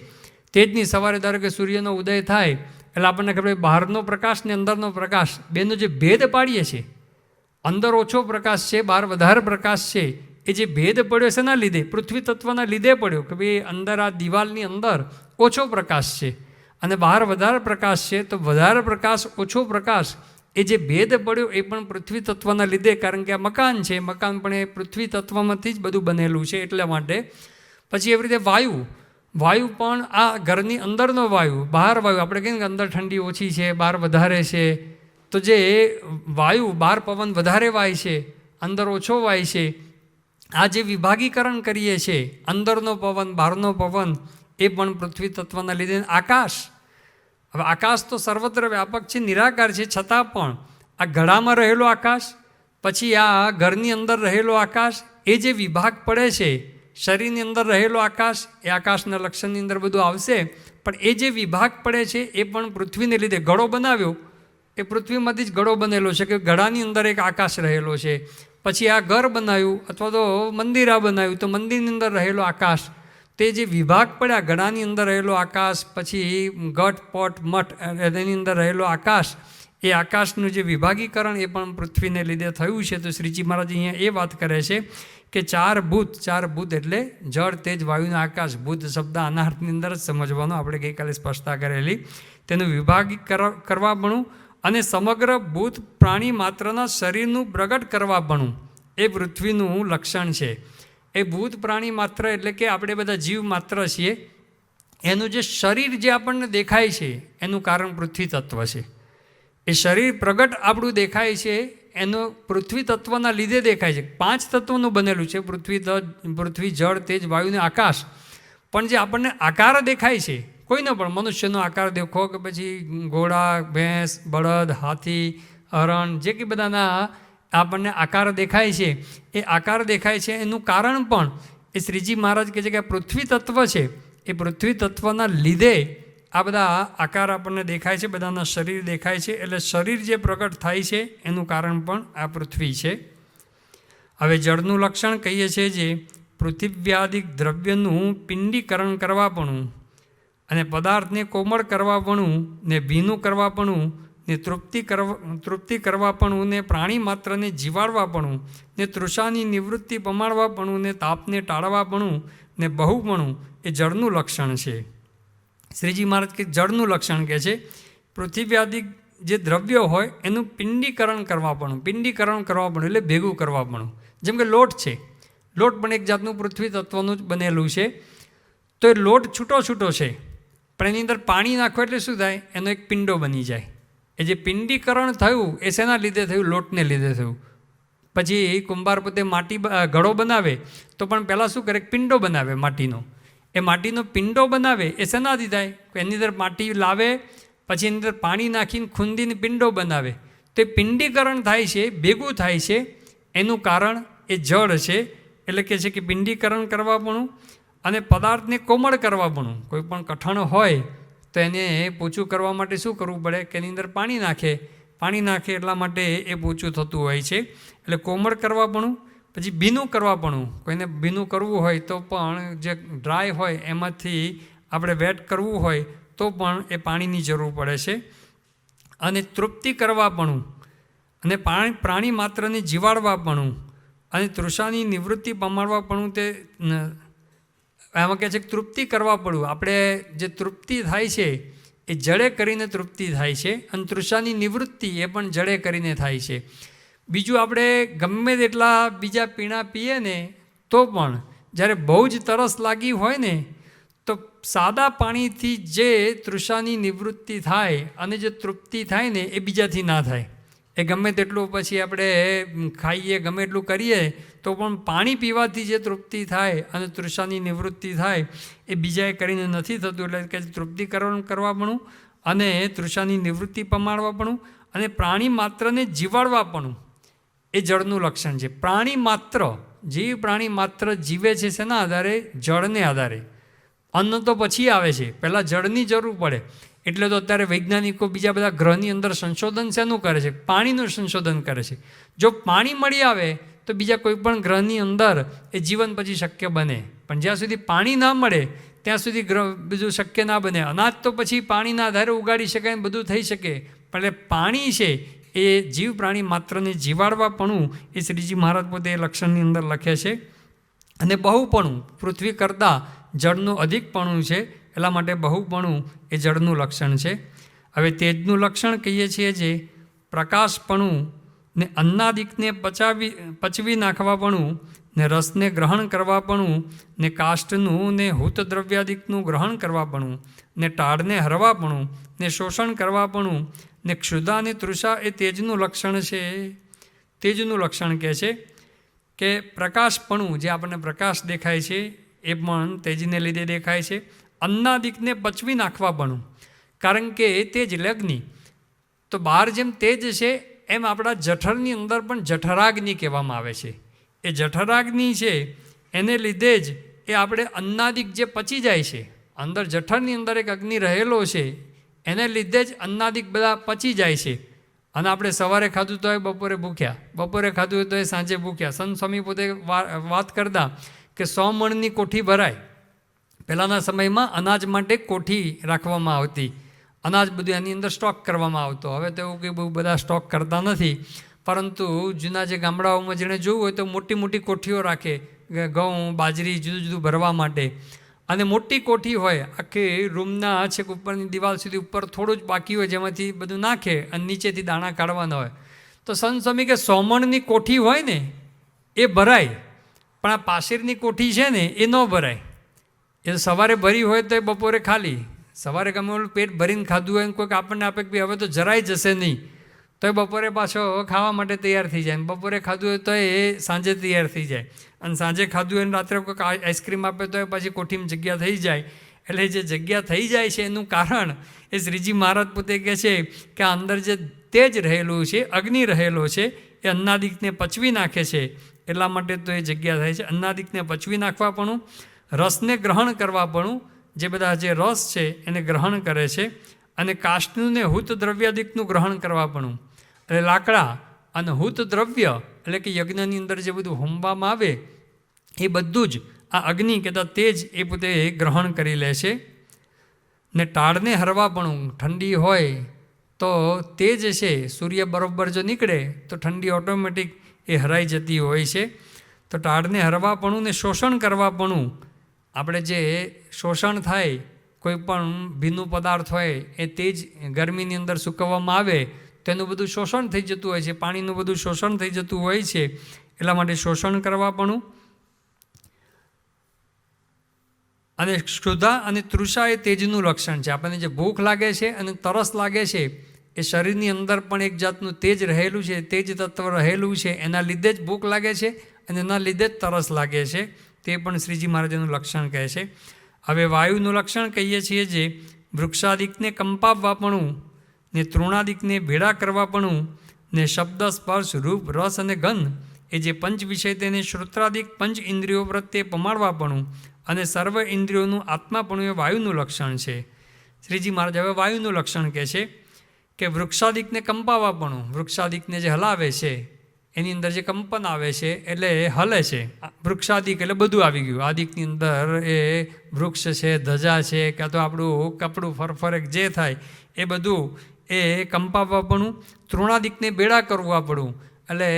તેજની સવારે ધારો કે સૂર્યનો ઉદય થાય એટલે આપણને ખબર બહારનો પ્રકાશ ને અંદરનો પ્રકાશ બેનો જે ભેદ પાડીએ છીએ, અંદર ઓછો પ્રકાશ છે, બહાર વધારે પ્રકાશ છે, એ જે ભેદ પડ્યો છે એના લીધે, પૃથ્વી તત્વના લીધે પડ્યો કે ભાઈ અંદર આ દિવાલની અંદર ઓછો પ્રકાશ છે અને બહાર વધારે પ્રકાશ છે. તો વધારે પ્રકાશ, ઓછો પ્રકાશ, એ જે ભેદ પડ્યો એ પણ પૃથ્વી તત્વના લીધે. કારણ કે આ મકાન છે, મકાન પણ એ પૃથ્વી તત્વમાંથી જ બધું બનેલું છે એટલા માટે. પછી એવી રીતે વાયુ પણ આ ઘરની અંદરનો વાયુ, બહાર વાયુ, આપણે કહીએ કે અંદર ઠંડી ઓછી છે, બહાર વધારે છે. તો જે વાયુ, બહાર પવન વધારે વાય છે, અંદર ઓછો વાય છે, આ જે વિભાગીકરણ કરીએ છીએ, અંદરનો પવન, બહારનો પવન, એ પણ પૃથ્વી તત્વના લીધે. આકાશ, હવે આકાશ તો સર્વત્ર વ્યાપક છે, નિરાકાર છે, છતાં પણ આ ઘડામાં રહેલો આકાશ, પછી આ ઘરની અંદર રહેલો આકાશ, એ જે વિભાગ પડે છે, શરીરની અંદર રહેલો આકાશ, એ આકાશના લક્ષણની અંદર બધું આવશે. પણ એ જે વિભાગ પડે છે એ પણ પૃથ્વીને લીધે. ઘડો બનાવ્યો એ પૃથ્વીમાંથી જ ઘડો બનેલો છે કે ઘડાની અંદર એક આકાશ રહેલો છે. પછી આ ઘર બનાવ્યું અથવા તો મંદિર આ બનાવ્યું તો મંદિરની અંદર રહેલો આકાશ, તે જે વિભાગ પડ્યા, ઘડાની અંદર રહેલો આકાશ, પછી ઘટ, પટ, મઠ એની અંદર રહેલો આકાશ, એ આકાશનું જે વિભાગીકરણ એ પણ પૃથ્વીને લીધે થયું છે. તો શ્રીજી મહારાજ અહીંયા એ વાત કરે છે કે 4 ભૂત એટલે જળ, તેજ, વાયુના આકાશ. ભૂત શબ્દ અનાહર્થની અંદર જ સમજવાનો, આપણે ગઈકાલે સ્પષ્ટતા કરેલી. તેનું વિભાગી કરવાપણું અને સમગ્ર ભૂત પ્રાણી માત્રના શરીરનું પ્રગટ કરવાપણું એ પૃથ્વીનું લક્ષણ છે. એ ભૂત પ્રાણી માત્ર એટલે કે આપણે બધા જીવ માત્ર છીએ. એનું જે શરીર જે આપણને દેખાય છે એનું કારણ પૃથ્વી તત્વ છે. એ શરીર પ્રગટ આપણું દેખાય છે એનો પૃથ્વી તત્વના લીધે દેખાય છે. 5 તત્વોનું બનેલું છે પૃથ્વી, જળ, તેજ, વાયુ ને આકાશ. પણ જે આપણને આકાર દેખાય છે, કોઈનો પણ મનુષ્યનો આકાર દેખો કે પછી ઘોડા, ભેંસ, બળદ, હાથી, હરણ, જે કે બધાના આપણને આકાર દેખાય છે, એ આકાર દેખાય છે એનું કારણ પણ એ શ્રીજી મહારાજ કહે છે કે આ પૃથ્વી તત્વ છે, એ પૃથ્વી તત્વના લીધે આ બધા આકાર આપણને દેખાય છે, બધાના શરીર દેખાય છે. એટલે શરીર જે પ્રગટ થાય છે એનું કારણ પણ આ પૃથ્વી છે. હવે જળનું લક્ષણ કહીએ છીએ જે પૃથિવ્યાદિક દ્રવ્યનું પિંડીકરણ કરવાપણું અને પદાર્થને કોમળ કરવાપણું ને ભીનું કરવાપણું ને તૃપ્તિ કરવાપણું ને પ્રાણી માત્રને જીવાડવાપણું ને તૃષાની નિવૃત્તિ પમાડવાપણું ને તાપને ટાળવાપણું ને બહુપણું એ જળનું લક્ષણ છે. શ્રીજી મહારાજ કે જળનું લક્ષણ કહે છે પૃથિવ્યાદિક જે દ્રવ્યો હોય એનું પિંડીકરણ કરવાપણું. પિંડીકરણ કરવાપણું એટલે ભેગું કરવાપણું. જેમ કે લોટ છે, લોટ પણ એક જાતનું પૃથ્વી તત્વનું જ બનેલું છે. તો એ લોટ છૂટો છૂટો છે, પણ એની અંદર પાણી નાખો એટલે શું થાય, એનો એક પિંડો બની જાય. એ જે પિંડીકરણ થયું એ શેના લીધે થયું, લોટને લીધે થયું. પછી કુંભાર પોતે માટી ઘડો બનાવે તો પણ પહેલાં શું કરે, પિંડો બનાવે માટીનો. એ માટીનો પિંડો બનાવે એ શેનાથી થાય, એની અંદર માટી લાવે, પછી એની અંદર પાણી નાખીને ખૂંદીને પિંડો બનાવે. તો એ પિંડીકરણ થાય છે, ભેગું થાય છે, એનું કારણ એ જળ છે. એટલે કે છે કે પિંડીકરણ કરવાપણું અને પદાર્થને કોમળ કરવાપણું. કોઈ પણ કઠણ હોય તો એને પોચું કરવા માટે શું કરવું પડે કે એની અંદર પાણી નાખે એટલા માટે એ પોચું થતું હોય છે. એટલે કોમળ કરવાપણું, પછી ભીનું કરવાપણું. કોઈને ભીનું કરવું હોય તો પણ જે ડ્રાય હોય એમાંથી આપણે વેટ કરવું હોય તો પણ એ પાણીની જરૂર પડે છે. અને તૃપ્તિ કરવાપણું અને પ્રાણી માત્રને જીવાડવાપણું અને તૃષાની નિવૃત્તિ પમાડવાપણું. તે એમાં કહે છે કે તૃપ્તિ કરવાપણું. આપણે જે તૃપ્તિ થાય છે એ જળે કરીને તૃપ્તિ થાય છે અને તૃષાની નિવૃત્તિ એ પણ જળે કરીને થાય છે. બીજું આપણે ગમે તેટલા બીજા પીણા પીએ ને તો પણ જ્યારે બહુ જ તરસ લાગી હોય ને તો સાદા પાણીથી જે તૃષાની નિવૃત્તિ થાય અને જે તૃપ્તિ થાય ને એ બીજાથી ના થાય. એ ગમે તેટલું પછી આપણે ખાઈએ, ગમે એટલું કરીએ તો પણ પાણી પીવાથી જે તૃપ્તિ થાય અને તૃષાની નિવૃત્તિ થાય એ બીજાએ કરીને નથી થતું. એટલે કે તૃપ્તિકરણ કરવાપણું અને તૃષાની નિવૃત્તિ પમાડવાપણું અને પ્રાણી માત્રને જીવાડવાપણું એ જળનું લક્ષણ છે. પ્રાણી માત્ર, જીવ પ્રાણી માત્ર જીવે છે શેના આધારે, જળને આધારે. અન્ન તો પછી આવે છે, પહેલાં જળની જરૂર પડે. એટલે તો અત્યારે વૈજ્ઞાનિકો બીજા બધા ગ્રહની અંદર સંશોધન શેનું કરે છે, પાણીનું સંશોધન કરે છે. જો પાણી મળી આવે તો બીજા કોઈ પણ ગ્રહની અંદર એ જીવન પછી શક્ય બને. પણ જ્યાં સુધી પાણી ના મળે ત્યાં સુધી ગ્રહ બીજું શક્ય ના બને. અનાજ તો પછી પાણીના આધારે ઉગાડી શકાય, બધું થઈ શકે, પણ એટલે પાણી છે એ જીવ પ્રાણી માત્રને જીવાડવાપણું એ શ્રીજી મહારાજ પોતે એ લક્ષણની અંદર લખે છે. અને બહુપણું, પૃથ્વી કરતાં જળનું અધિકપણું છે, એટલા માટે બહુપણું એ જળનું લક્ષણ છે. હવે તેજનું લક્ષણ કહીએ છીએ જે પ્રકાશપણું ને અન્નાદિકને પચવી નાખવાપણું ને રસને ગ્રહણ કરવાપણું ને કાષ્ટનું ને હૂત દ્રવ્યાદિકનું ગ્રહણ કરવાપણું ને ટાળને હરવાપણું ને શોષણ કરવાપણું ને ક્ષુધા ને તૃષા એ તેજનું લક્ષણ છે. તેજનું લક્ષણ કહે છે કે પ્રકાશપણું, જે આપણને પ્રકાશ દેખાય છે એ પણ તેજને લીધે દેખાય છે. અન્નાદિકને પચવી નાખવાપણું, કારણ કે તેજ એટલે અગ્નિ. તો બહાર જેમ તેજ છે એમ આપણા જઠરની અંદર પણ જઠરાગ્નિ કહેવામાં આવે છે. એ જઠરાગ્નિ છે એને લીધે જ એ આપણે અન્નાદિક જે પચી જાય છે, અંદર જઠરની અંદર એક અગ્નિ રહેલો છે, એને લીધે જ અન્નાદિક બધા પચી જાય છે. અને આપણે સવારે ખાધું તો એ બપોરે ભૂખ્યા, બપોરે ખાધું હોય તો એ સાંજે ભૂખ્યા. સંત સ્વામી પોતે વાત કરતા કે 100 મણની કોઠી ભરાય. પહેલાંના સમયમાં અનાજ માટે કોઠી રાખવામાં આવતી, અનાજ બધું એની અંદર સ્ટોક કરવામાં આવતો. હવે તો એવું કંઈ બહુ બધા સ્ટોક કરતા નથી, પરંતુ જૂના જે ગામડાઓમાં જેણે જોવું હોય તો મોટી મોટી કોઠીઓ રાખે, ઘઉં, બાજરી જુદું જુદું ભરવા માટે. અને મોટી કોઠી હોય, આખી રૂમના છેક ઉપરની દિવાલ સુધી ઉપર થોડું જ બાકી હોય જેમાંથી બધું નાખે અને નીચેથી દાણા કાઢવાના હોય. તો સંત સ્વામી કે 100 મણની કોઠી હોય ને એ ભરાય, પણ આ પાશેરની કોઠી છે ને એ ન ભરાય. એ સવારે ભરી હોય તો એ બપોરે ખાલી. સવારે ગમે પેટ ભરીને ખાધું હોય કોઈક આપણને આપે કે હવે તો જરાય જશે નહીં, તો એ બપોરે પાછો ખાવા માટે તૈયાર થઈ જાય, બપોરે ખાધું હોય તો એ સાંજે તૈયાર થઈ જાય, અને સાંજે ખાધું હોય રાત્રે કોઈક આઈસ્ક્રીમ આપે તો એ પછી કોઠીમાં જગ્યા થઈ જાય. એટલે જે જગ્યા થઈ જાય છે એનું કારણ એ શ્રીજી મહારાજ પોતે કહે છે કે આ અંદર જે તેજ રહેલું છે, અગ્નિ રહેલો છે, એ અન્નાદિકને પચવી નાખે છે, એટલા માટે તો એ જગ્યા થાય છે. અન્નાદિકને પચવી નાખવાપણું, રસને ગ્રહણ કરવાપણું, જે બધા જે રસ છે એને ગ્રહણ કરે છે, અને કાષ્ટનું ને હૂત દ્રવ્યાદિકનું ગ્રહણ કરવાપણું. એટલે લાકડા અને હૂત દ્રવ્ય એટલે કે યજ્ઞની અંદર જે બધું હોમવામાં આવે એ બધું જ આ અગ્નિ કહેતા તેજ એ પોતે ગ્રહણ કરી લે છે. ને ટાળને હરવાપણું, ઠંડી હોય તો તેજ છે, સૂર્ય બરોબર જો નીકળે તો ઠંડી ઓટોમેટિક એ હરાઈ જતી હોય છે. તો ટાળને હરવાપણું ને શોષણ કરવાપણું, આપણે જે શોષણ થાય કોઈ પણ ભીનું પદાર્થ હોય એ તેજ ગરમીની અંદર સૂકવવામાં આવે તો એનું બધું શોષણ થઈ જતું હોય છે, પાણીનું બધું શોષણ થઈ જતું હોય છે, એટલા માટે શોષણ કરવાપણું. અને ક્ષુધા અને તૃષા એ તેજનું લક્ષણ છે. આપણને જે ભૂખ લાગે છે અને તરસ લાગે છે એ શરીરની અંદર પણ એક જાતનું તેજ રહેલું છે, તેજ તત્વ રહેલું છે, એના લીધે જ ભૂખ લાગે છે અને એના લીધે જ તરસ લાગે છે. તે પણ શ્રીજી મહારાજનું લક્ષણ કહે છે. હવે વાયુનું લક્ષણ કહીએ છીએ જે વૃક્ષાદિકને કંપાવવાપણું, ને તૃણાદિકને ભેળા કરવાપણું, ને શબ્દ સ્પર્શ રૂપ રસ અને ગંધ એ જે પંચ વિષય તેને શ્રોત્રાદિક પંચ ઇન્દ્રિયો પ્રત્યે પમાડવાપણું, અને સર્વ ઇન્દ્રિયોનું આત્માપણું એ વાયુનું લક્ષણ છે. શ્રીજી મહારાજ હવે વાયુનું લક્ષણ કહે છે કે વૃક્ષાદિકને કંપાવવાપણું, વૃક્ષાદિકને જે હલાવે છે એની અંદર જે કંપન આવે છે એટલે એ હલે છે. વૃક્ષાદિક એટલે બધું આવી ગયું, આદિકની અંદર એ વૃક્ષ છે, ધજા છે, કાં તો આપણું કપડું ફરફરેક જે થાય એ બધું એ કંપાવવાપણું. તૃણાદિકને બેડા કરવાપણું એટલે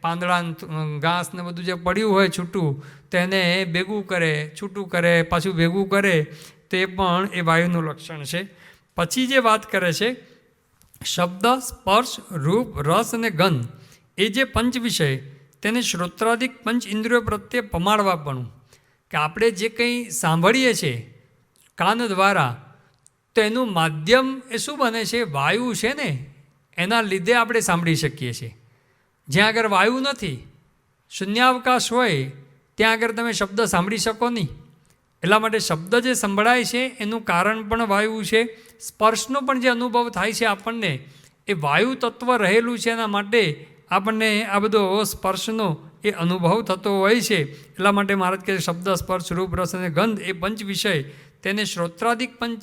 પાંદડા ઘાસ ને બધું જે પડ્યું હોય છૂટું તો એને ભેગું કરે, છૂટું કરે, પાછું ભેગું કરે, તે પણ એ વાયુનું લક્ષણ છે. પછી જે વાત કરે છે શબ્દ સ્પર્શ રૂપ રસ અને ગંધ એ જે પંચ વિષય તેને શ્રોત્રાદિક પંચ ઇન્દ્રિયો પ્રત્યે પમાડવાપણું, કે આપણે જે કંઈ સાંભળીએ છીએ કાન દ્વારા તો એનું માધ્યમ એ શું બને છે, વાયુ છે ને એના લીધે આપણે સાંભળી શકીએ છીએ. જ્યાં આગળ વાયુ નથી, શૂન્યાવકાશ હોય ત્યાં આગળ તમે શબ્દ સાંભળી શકો નહીં. એટલા માટે શબ્દ જે સંભળાય છે એનું કારણ પણ વાયુ છે. સ્પર્શનો પણ જે અનુભવ થાય છે આપણને એ વાયુ તત્વ રહેલું છે, એના માટે આપણને આ બધો સ્પર્શનો એ અનુભવ થતો હોય છે. એટલા માટે મહારાજ કહે શબ્દ સ્પર્શ રૂપ રસ અને ગંધ એ પંચ વિષય તેને શ્રોત્રાદિક પંચ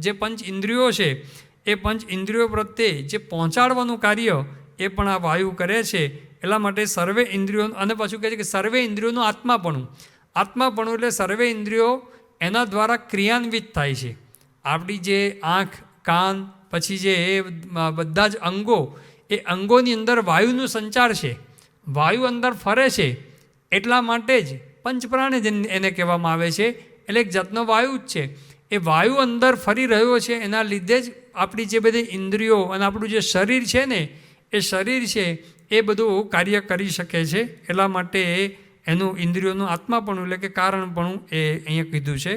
જે પંચ ઇન્દ્રિયો છે એ પંચ ઇન્દ્રિયો પ્રત્યે જે પહોંચાડવાનું કાર્ય એ પણ આ વાયુ કરે છે. એટલા માટે સર્વે ઇન્દ્રિયો, અને પાછું કહે છે કે સર્વે ઇન્દ્રિયોનું આત્માપણું, આત્માપણું એટલે સર્વે ઇન્દ્રિયો એના દ્વારા ક્રિયાન્વિત થાય છે. આપણી જે આંખ, કાન, પછી જે એ બધા જ અંગો, એ અંગોની અંદર વાયુનું સંચાર છે, વાયુ અંદર ફરે છે. એટલા માટે જ પંચપ્રાણ એને કહેવામાં આવે છે. એટલે એક જાતનો વાયુ જ છે. એ વાયુ અંદર ફરી રહ્યો છે, એના લીધે જ આપણી જે બધી ઇન્દ્રિયો અને આપણું જે શરીર છે ને એ શરીર છે એ બધું કાર્ય કરી શકે છે. એટલા માટે એનું ઇન્દ્રિયોનું આત્માપણું એટલે કે કારણપણું એ અહીંયા કીધું છે.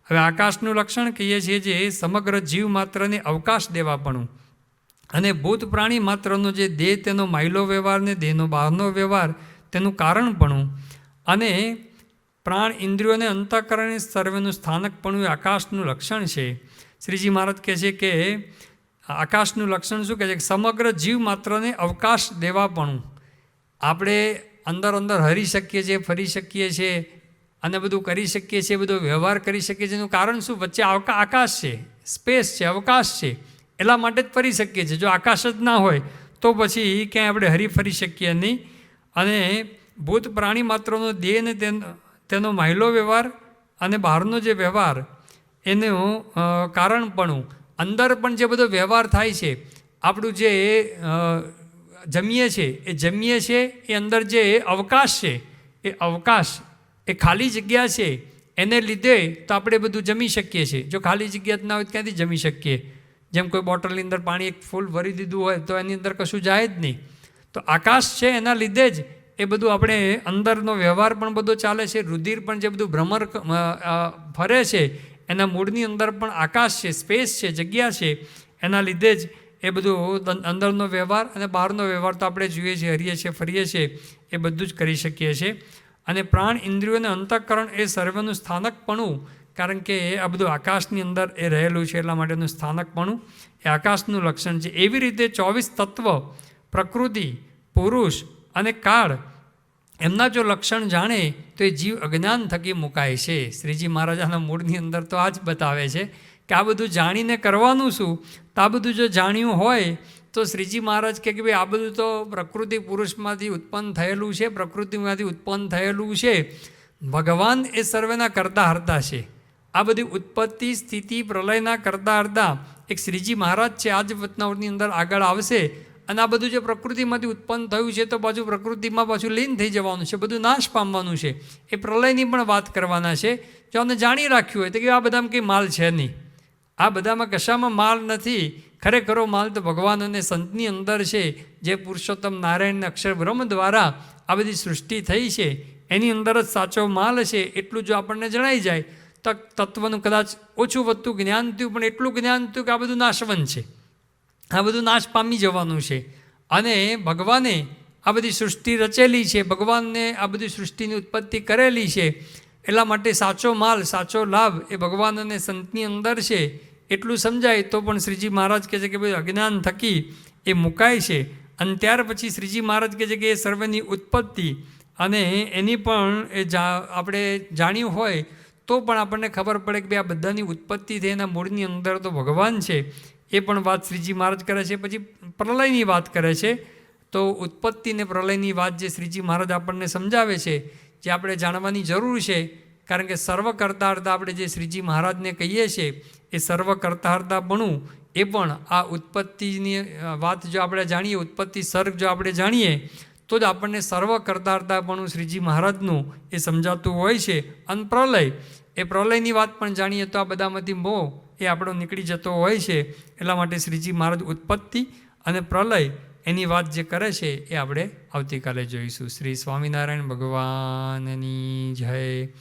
હવે આકાશનું લક્ષણ કહીએ છીએ જે સમગ્ર જીવ માત્રને અવકાશ દેવાપણું, અને ભૂત પ્રાણી માત્રનો જે દેહ તેનો માયલો વ્યવહાર ને દેહનો બહારનો વ્યવહાર તેનું કારણપણું, અને પ્રાણ ઇન્દ્રિયોને અંતઃકરણે સર્વેનું સ્થાનકપણું એ આકાશનું લક્ષણ છે. શ્રીજી મહારાજ કહે છે કે આકાશનું લક્ષણ શું કહે છે, કે સમગ્ર જીવ માત્રને અવકાશ દેવાપણું. આપણે અંદર અંદર હરી શકીએ છીએ, ફરી શકીએ છીએ અને બધું કરી શકીએ છીએ, બધો વ્યવહાર કરી શકીએ છીએ. એનું કારણ શું, વચ્ચે આકાશ છે, સ્પેસ છે, અવકાશ છે, એટલા માટે જ ફરી શકીએ છીએ. જો આકાશ જ ના હોય તો પછી ક્યાંય આપણે હરી ફરી શકીએ નહીં. અને ભૂત પ્રાણી માત્રનો દેહ ને તેનો માયલો વ્યવહાર અને બહારનો જે વ્યવહાર એનું કારણપણું, અંદર પણ જે બધો વ્યવહાર થાય છે, આપણું જે જમીએ છીએ એ અંદર જે અવકાશ છે એ અવકાશ એ ખાલી જગ્યા છે, એને લીધે તો આપણે બધું જમી શકીએ છીએ. જો ખાલી જગ્યા જ ના હોય તો ક્યાંથી જમી શકીએ. જેમ કોઈ બોટલની અંદર પાણી એક ફૂલ ભરી દીધું હોય તો એની અંદર કશું જાય જ નહીં. તો આકાશ છે એના લીધે જ એ બધું આપણે અંદરનો વ્યવહાર પણ બધો ચાલે છે. રુધિર પણ જે બધું ભ્રમર ફરે છે એના મૂળની અંદર પણ આકાશ છે, સ્પેસ છે, જગ્યા છે, એના લીધે જ એ બધું અંદરનો વ્યવહાર અને બહારનો વ્યવહાર તો આપણે જોઈએ છીએ, હરીએ છીએ, ફરીએ છીએ, એ બધું જ કરી શકીએ છીએ. અને પ્રાણ, ઇન્દ્રિયો અને અંતઃકરણ એ સર્વનું સ્થાનકપણું, કારણ કે આ બધું આકાશની અંદર એ રહેલું છે એટલા માટેનું સ્થાનકપણું એ આકાશનું લક્ષણ છે. એવી રીતે 24 તત્વ, પ્રકૃતિ, પુરુષ અને કાળ એમના જો લક્ષણ જાણે તો એ જીવ અજ્ઞાન થકી મુકાય છે. શ્રીજી મહારાજાના મૂળની અંદર તો આ જ બતાવે છે કે આ બધું જાણીને કરવાનું શું? તો આ બધું જો જાણ્યું હોય તો શ્રીજી મહારાજ કહે કે ભાઈ આ બધું તો પ્રકૃતિ પુરુષમાંથી ઉત્પન્ન થયેલું છે, પ્રકૃતિમાંથી ઉત્પન્ન થયેલું છે. ભગવાન એ સર્વેના કરતા હરતા છે. આ બધી ઉત્પત્તિ, સ્થિતિ, પ્રલયના કરતા હરતા એક શ્રીજી મહારાજ છે. આ જ વતનાવરની અંદર આગળ આવશે અને આ બધું જે પ્રકૃતિમાંથી ઉત્પન્ન થયું છે તો પાછું પ્રકૃતિમાં પાછું લીન થઈ જવાનું છે, બધું નાશ પામવાનું છે. એ પ્રલયની પણ વાત કરવાના છે. જો અમને જાણી રાખ્યું હોય તો કે આ બધામાં કંઈ માલ છે નહીં, આ બધામાં કશામાં માલ નથી. ખરેખરો માલ તો ભગવાન અને સંતની અંદર છે. જે પુરુષોત્તમ નારાયણ અક્ષર બ્રહ્મ દ્વારા આ બધી સૃષ્ટિ થઈ છે એની અંદર જ સાચો માલ છે. એટલું જો આપણને જણાઈ જાય તો તત્વનું કદાચ ઓછું વધતું જ્ઞાન થયું, પણ એટલું જ્ઞાન થયું કે આ બધું નાશવંત છે, આ બધું નાશ પામી જવાનું છે. અને ભગવાને આ બધી સૃષ્ટિ રચેલી છે, ભગવાનને આ બધી સૃષ્ટિની ઉત્પત્તિ કરેલી છે. એટલા માટે સાચો માલ, સાચો લાભ એ ભગવાન અને સંતની અંદર છે. એટલું સમજાય તો પણ શ્રીજી મહારાજ કહે છે કે ભાઈ અજ્ઞાન થકી એ મુકાય છે. અને ત્યાર પછી શ્રીજી મહારાજ કહે છે કે એ સર્વની ઉત્પત્તિ અને એની પણ એ આપણે જાણ્યું હોય તો પણ આપણને ખબર પડે કે ભાઈ આ બધાની ઉત્પત્તિ થઈ એના મૂળની અંદર તો ભગવાન છે. એ પણ વાત શ્રીજી મહારાજ કરે છે. પછી પ્રલયની વાત કરે છે. તો ઉત્પત્તિ અને પ્રલયની વાત જે શ્રીજી મહારાજ આપણને સમજાવે છે, જે આપણે જાણવાની જરૂર છે. કારણ કે સર્વ કરતાહર્તા આપણે જે શ્રીજી મહારાજને કહીએ છીએ એ સર્વ કરતાહર્તાપણું એ પણ આ ઉત્પત્તિની વાત જો આપણે જાણીએ, ઉત્પત્તિ સર્ગ જો આપણે જાણીએ તો જ આપણને સર્વ કરતાહર્તાપણું શ્રીજી મહારાજનું એ સમજાતું હોય છે. અને પ્રલય, એ પ્રલયની વાત પણ જાણીએ તો આ બધામાંથી મોહ એ આપણો નીકળી જતો હોય છે. એટલા માટે શ્રીજી મહારાજ ઉત્પત્તિ અને પ્રલય એની વાત જે કરે છે એ આપણે આવતીકાલે જોઈશું. શ્રી સ્વામિનારાયણ ભગવાનની જય.